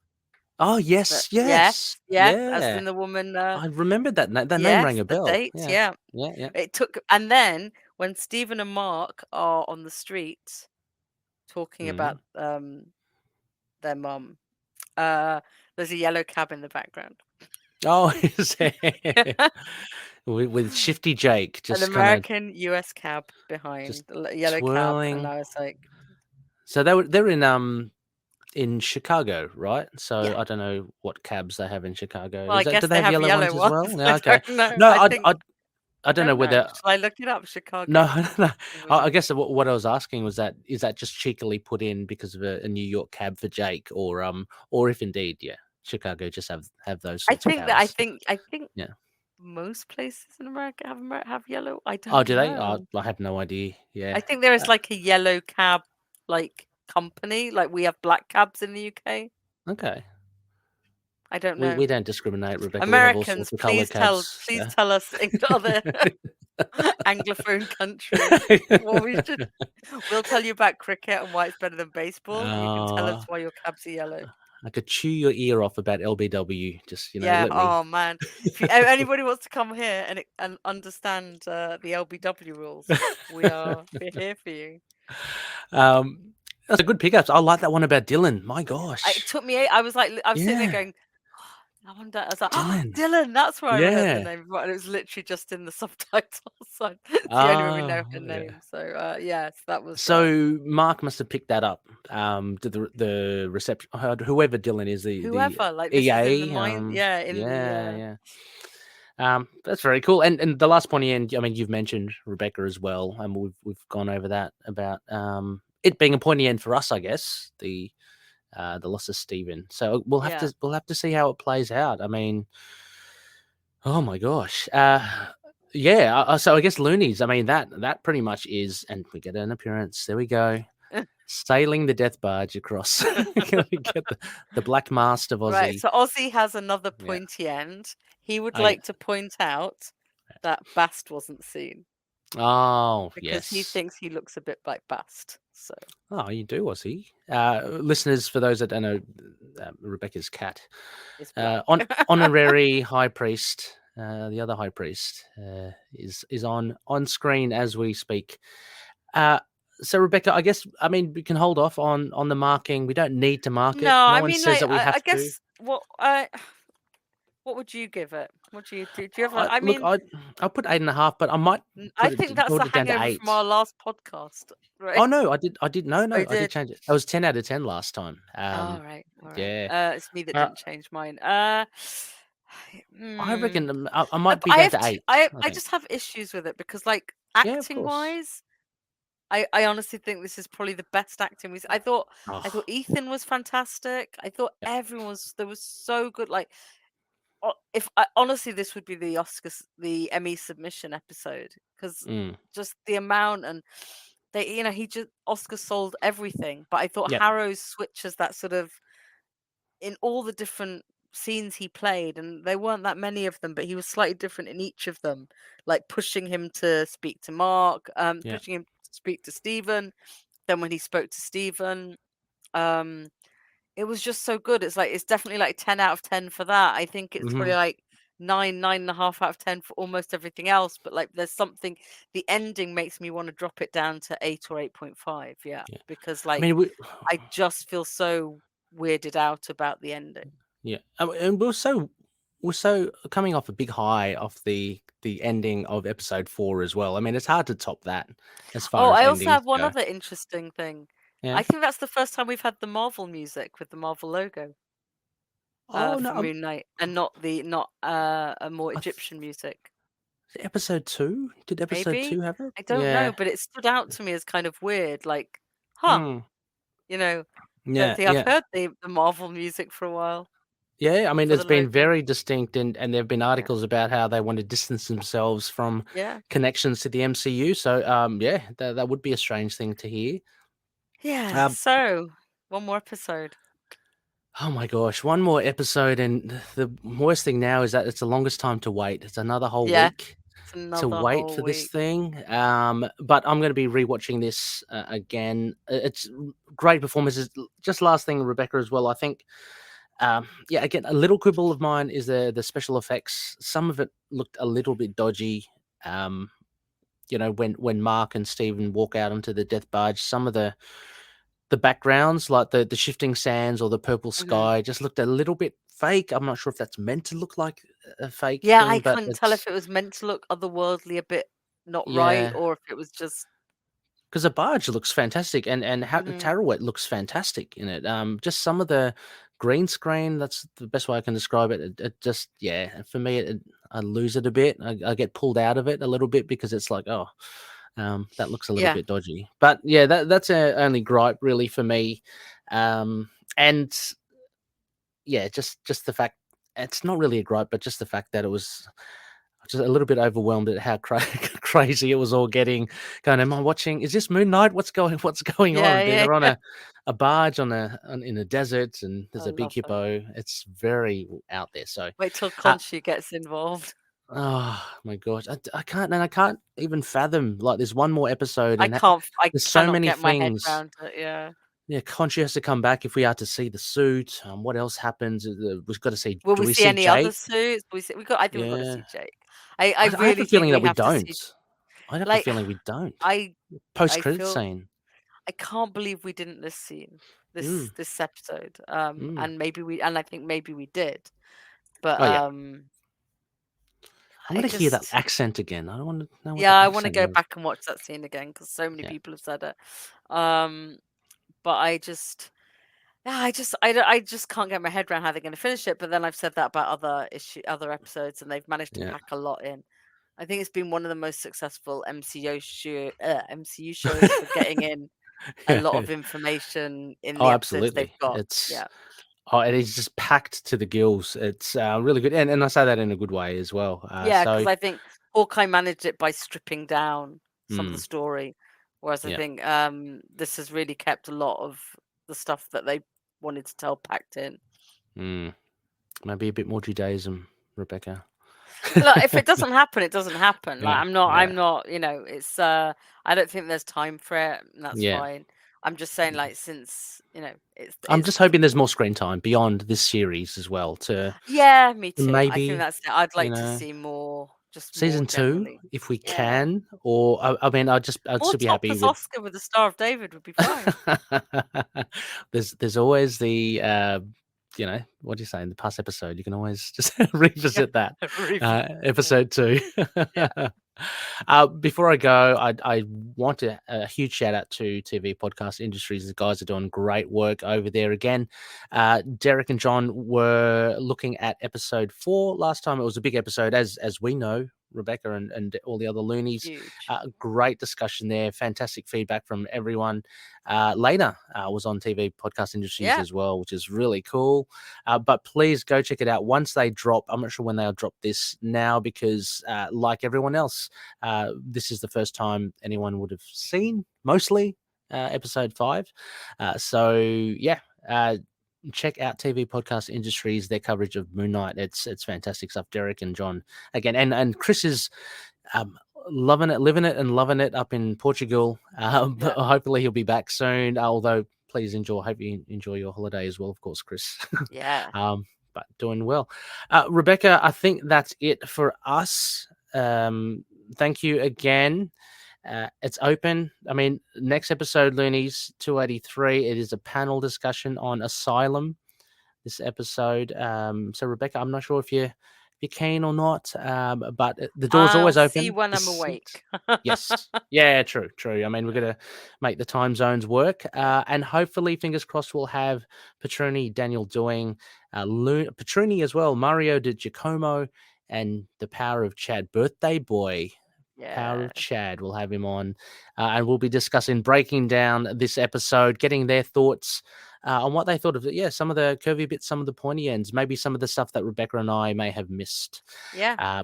Speaker 3: Oh, yes,
Speaker 4: Yes, as
Speaker 3: yeah.
Speaker 4: in the woman.
Speaker 3: I remembered that name. That name
Speaker 4: Yes,
Speaker 3: rang a
Speaker 4: the
Speaker 3: bell.
Speaker 4: date.
Speaker 3: Yeah.
Speaker 4: Yeah.
Speaker 3: Yeah.
Speaker 4: It took, and then when Stephen and Mark are on the street talking about their mum, there's a yellow cab in the background.
Speaker 3: Oh, is it? with Shifty Jake just
Speaker 4: An American US cab behind,
Speaker 3: just
Speaker 4: a yellow
Speaker 3: twirling.
Speaker 4: cab, and I was like,
Speaker 3: So they're in Chicago, right? So I don't know what cabs they have in Chicago.
Speaker 4: well, I guess
Speaker 3: Do
Speaker 4: they
Speaker 3: they have
Speaker 4: have
Speaker 3: yellow ones as well?
Speaker 4: ones.
Speaker 3: Yeah,
Speaker 4: I
Speaker 3: okay.
Speaker 4: don't know.
Speaker 3: No,
Speaker 4: I think
Speaker 3: I don't know whether.
Speaker 4: Shall I look it up? Chicago.
Speaker 3: No, no. I guess what I was asking was is that just cheekily put in because of a New York cab for Jake, or if indeed, Chicago just have those sorts of cabs.
Speaker 4: I think
Speaker 3: Yeah.
Speaker 4: most places in America have yellow. I don't
Speaker 3: Oh, do they?
Speaker 4: know.
Speaker 3: I have no idea. Yeah.
Speaker 4: I think there is like a yellow cab company, like we have black cabs in the UK.
Speaker 3: Okay.
Speaker 4: I don't know.
Speaker 3: We don't discriminate, Rebecca.
Speaker 4: Americans,
Speaker 3: we have all sorts of
Speaker 4: please
Speaker 3: cabs,
Speaker 4: tell us in other Anglophone countries. We'll tell you about cricket and why it's better than baseball. You can tell us why your cabs are yellow.
Speaker 3: I could chew your ear off about LBW. Just
Speaker 4: yeah.
Speaker 3: let me.
Speaker 4: Oh man, if anybody wants to come here and understand the LBW rules, we're here for you.
Speaker 3: That's a good pickup. I like that one about Dylan. My gosh,
Speaker 4: it took me. I was sitting there going, I wonder. I was like,
Speaker 3: Dylan.
Speaker 4: Dylan. That's where I heard the name, and it was literally just in the subtitles. So it's the only way we know her name. So yes, that was.
Speaker 3: So Mark must have picked that up. To the reception, whoever Dylan is,
Speaker 4: whoever like
Speaker 3: this
Speaker 4: EA,
Speaker 3: is in the mind, that's very cool. And the last pointy end, I mean, you've mentioned Rebecca as well, and we've gone over that about it being a pointy end for us, I guess. The loss of Stephen. So we'll have to see how it plays out. I mean, oh my gosh. So I guess Loonies. I mean, that pretty much is, and we get an appearance. There we go. Sailing the death barge across. Get the black mast of Ozzy.
Speaker 4: Right. So Ozzy has another pointy end. He would like to point out that Bast wasn't seen.
Speaker 3: Oh,
Speaker 4: because he thinks he looks a bit like Bast. So.
Speaker 3: Oh, you do, Ozzy. Listeners, for those that don't know, Rebecca's cat, honorary high priest, the other high priest, is on screen as we speak. So, Rebecca, I mean, we can hold off on the marking. We don't need to mark it. No one says that we have to.
Speaker 4: I guess what would you give it? What do you do? Do you have?
Speaker 3: I'll put 8.5, but I might.
Speaker 4: I think that's a hangover from our last podcast, right?
Speaker 3: Oh no, I did. No, I did change it. It was 10 out of 10 last time.
Speaker 4: All right.
Speaker 3: Yeah.
Speaker 4: It's me that didn't change mine.
Speaker 3: I reckon I might be down to 8.
Speaker 4: I just have issues with it because, like, acting wise, I honestly think this is probably the best acting we. I thought Ethan was fantastic. I thought everyone was so good. Like, honestly, this would be the Emmy submission episode because just the amount and he just Oscar sold everything. But I thought Harrow's switch as that sort of in all the different scenes he played, and there weren't that many of them, but he was slightly different in each of them, like pushing him to speak to Mark, pushing him to speak to Stephen. Then when he spoke to Stephen, it was just so good. It's definitely like 10 out of 10 for that. I think it's probably like 9.5 out of 10 for almost everything else. But like, there's something. The ending makes me want to drop it down to 8 or 8.5. Yeah, because like I just feel so weirded out about the ending.
Speaker 3: Yeah, and we're so coming off a big high off the ending of episode 4 as well. I mean, it's hard to top that as far as
Speaker 4: I also
Speaker 3: endings
Speaker 4: have one
Speaker 3: go.
Speaker 4: other interesting thing.
Speaker 3: Yeah.
Speaker 4: I think that's the first time we've had the Marvel music with the Marvel logo.
Speaker 3: Oh
Speaker 4: For
Speaker 3: no,
Speaker 4: Moon Knight, and not a more Egyptian music.
Speaker 3: episode 2? Did episode
Speaker 4: Maybe
Speaker 3: 2 have it?
Speaker 4: I don't know, but it stood out to me as kind of weird. Like, huh? You know, don't think I've heard the Marvel music for a while.
Speaker 3: Yeah, I mean,
Speaker 4: for
Speaker 3: it's
Speaker 4: the
Speaker 3: been
Speaker 4: logo.
Speaker 3: very distinct, and there have been articles about how they want to distance themselves from connections to the MCU. So, yeah, that would be a strange thing to hear.
Speaker 4: Yeah. So, one more episode.
Speaker 3: Oh my gosh, one more episode, and the worst thing now is that it's the longest time to wait. It's another whole week to wait for this thing. But I'm going to be rewatching this again. It's great performances. Just last thing, Rebecca, as well. I think, yeah, again, a little quibble of mine is the special effects. Some of it looked a little bit dodgy. You know, when Mark and Stephen walk out onto the death barge, some of the backgrounds, like the shifting sands or the purple sky, just looked a little bit fake. I'm not sure if that's meant to look like a fake thing.
Speaker 4: I
Speaker 3: but
Speaker 4: couldn't tell if it was meant to look otherworldly, a bit not right, or if it was just
Speaker 3: because the barge looks fantastic, and Tarawet looks fantastic in it. Just some of the green screen, that's the best way I can describe it. It just, for me, I lose it a bit. I get pulled out of it a little bit because it's like, that looks a little bit dodgy. But yeah, that's only gripe really for me. And yeah, just the fact, it's not really a gripe, but just the fact that it was just a little bit overwhelmed at how crazy it was all getting. Going, am I watching? Is this Moon Knight? What's going on? They're on a barge in a desert, and there's a big hippo. It's very out there. So
Speaker 4: wait till KHONSHU gets involved.
Speaker 3: Oh my gosh, I can't even fathom. Like, there's one more episode, and there's so many
Speaker 4: get
Speaker 3: things.
Speaker 4: My head around it,
Speaker 3: yeah. KHONSHU has to come back if we are to see the suit. What else happens? We've got to see.
Speaker 4: Will we see any
Speaker 3: Jake?
Speaker 4: Other suits? I think we've got to see Jake. I really
Speaker 3: have a feeling that we don't.
Speaker 4: I
Speaker 3: have a feeling we don't. Post-credit scene.
Speaker 4: I can't believe we didn't this scene, this episode. And I think maybe we did, but
Speaker 3: I want to hear that accent again. I don't want to know.
Speaker 4: I want to go back and watch that scene again because so many people have said it. But I just can't get my head around how they're going to finish it. But then I've said that about other episodes, and they've managed to pack a lot in. I think it's been one of the most successful MCU shows for getting in a lot of information in the episodes they've got.
Speaker 3: It is just packed to the gills. It's really good, and I say that in a good way as well.
Speaker 4: Because I think Hawkeye managed it by stripping down some of the story, whereas I think this has really kept a lot of the stuff that they wanted to tell packed in.
Speaker 3: Maybe a bit more Judaism, Rebecca.
Speaker 4: Look, if it doesn't happen, it doesn't happen. Like, I'm not. It's. I don't think there's time for it, and that's fine. I'm just saying, like, since
Speaker 3: I'm just hoping there's more screen time beyond this series as well.
Speaker 4: Me too.
Speaker 3: Maybe,
Speaker 4: I think that's it. I'd like to see more. Just
Speaker 3: season
Speaker 4: more
Speaker 3: 2, if we can, or I mean, I'd still be happy with
Speaker 4: Oscar with the Star of David would be fine.
Speaker 3: There's always the what do you say in the past episode? You can always just revisit that episode 2. Before I go, I want a huge shout out to TV podcast industries. The guys are doing great work over there again. Derek and John were looking at episode 4 last time. It was a big episode, as we know, Rebecca and all the other Loonies. Great discussion there. Fantastic feedback from everyone. Lena was on TV podcast industries as well, which is really cool. But please go check it out once they drop. I'm not sure when they'll drop this now because like everyone else, this is the first time anyone would have seen mostly episode 5. check out TV Podcast Industries, their coverage of Moon Knight. It's fantastic stuff. Derek and John again, and Chris is loving it, living it, and loving it up in Portugal. But hopefully he'll be back soon. Although please hope you enjoy your holiday as well, of course, Chris.
Speaker 4: Yeah.
Speaker 3: But doing well. Rebecca, I think that's it for us. Thank you again. It's open. I mean, next episode, Loonies 283, it is a panel discussion on Asylum this episode. So, Rebecca, I'm not sure if you're keen or not, but the door's always open.
Speaker 4: See when I'm awake.
Speaker 3: Yes. Yeah, true. I mean, we're going to make the time zones work. And hopefully, fingers crossed, we'll have Petruni, Daniel Doing, Petruni as well, Mario Di Giacomo, and the Power of Chad, Birthday Boy. Yeah. Power of Chad, we'll have him on, and we'll be discussing, breaking down this episode, getting their thoughts on what they thought of it. Yeah, some of the curvy bits, some of the pointy ends, maybe some of the stuff that Rebecca and I may have missed.
Speaker 4: Yeah.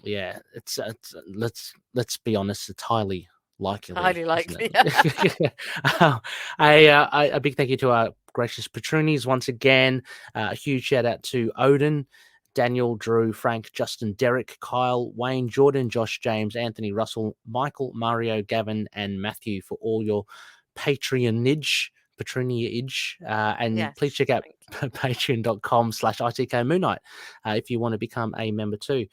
Speaker 3: It's let's be honest, it's highly likely.
Speaker 4: Highly likely.
Speaker 3: A big thank you to our gracious Petrunis once again. A huge shout out to Odin, Daniel, Drew, Frank, Justin, Derek, Kyle, Wayne, Jordan, Josh, James, Anthony, Russell, Michael, Mario, Gavin, and Matthew for all your patronage. And please check out patreon.com/ITK Moon Knight if you want to become a member too.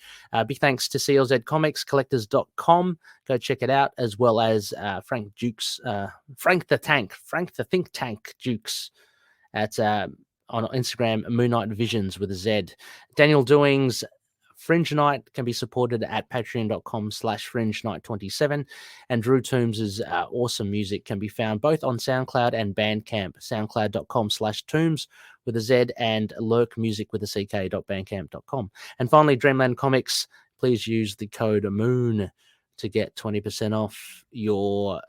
Speaker 3: Big thanks to CLZ Comics, Collectorz.com. Go check it out, as well as Frank the Think Tank Dukes at on Instagram, Moon Knight Visions with a Z. Daniel Doing's Fringe Night can be supported at patreon.com/Fringe Night 27. And Drew Tombs' awesome music can be found both on SoundCloud and Bandcamp, soundcloud.com/Tombs with a Z, and LURKMUSICK with a CK.bandcamp.com. And finally, Dreamland Comics, please use the code MOON to get 20% off your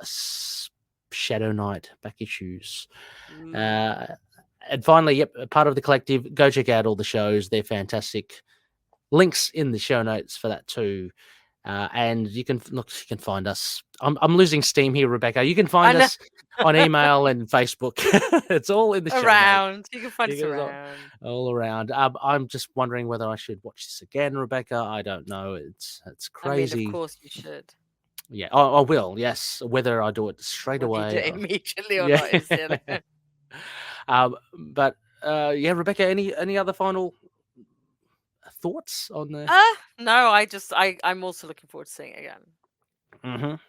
Speaker 3: Shadow Knight back issues. And finally, part of the collective, go check out all the shows. They're fantastic. Links in the show notes for that too. And you can find us. I'm losing steam here, Rebecca. You can find us on email and Facebook. It's all in the show notes.
Speaker 4: You can find us around.
Speaker 3: All around. I'm just wondering whether I should watch this again, Rebecca. I don't know. It's crazy.
Speaker 4: I mean, of course you should.
Speaker 3: Yeah, I will. Yes, whether I do it straight away,
Speaker 4: do it immediately or not.
Speaker 3: But Rebecca, any other final thoughts on the?
Speaker 4: No, I'm also looking forward to seeing it again.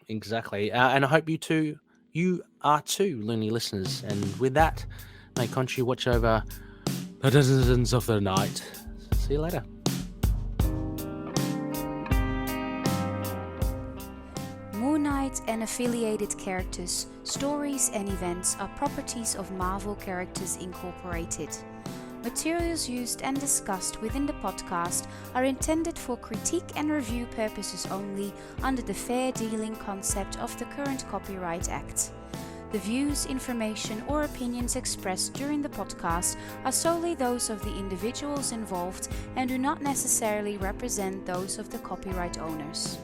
Speaker 3: Exactly, and I hope you are too, Loony listeners. And with that, may KHONSHU watch over the denizens of the night. See you later.
Speaker 5: Moon Knight and affiliated characters, stories and events are properties of Marvel Characters Incorporated. Materials used and discussed within the podcast are intended for critique and review purposes only under the fair dealing concept of the current Copyright Act. The views, information or opinions expressed during the podcast are solely those of the individuals involved and do not necessarily represent those of the copyright owners.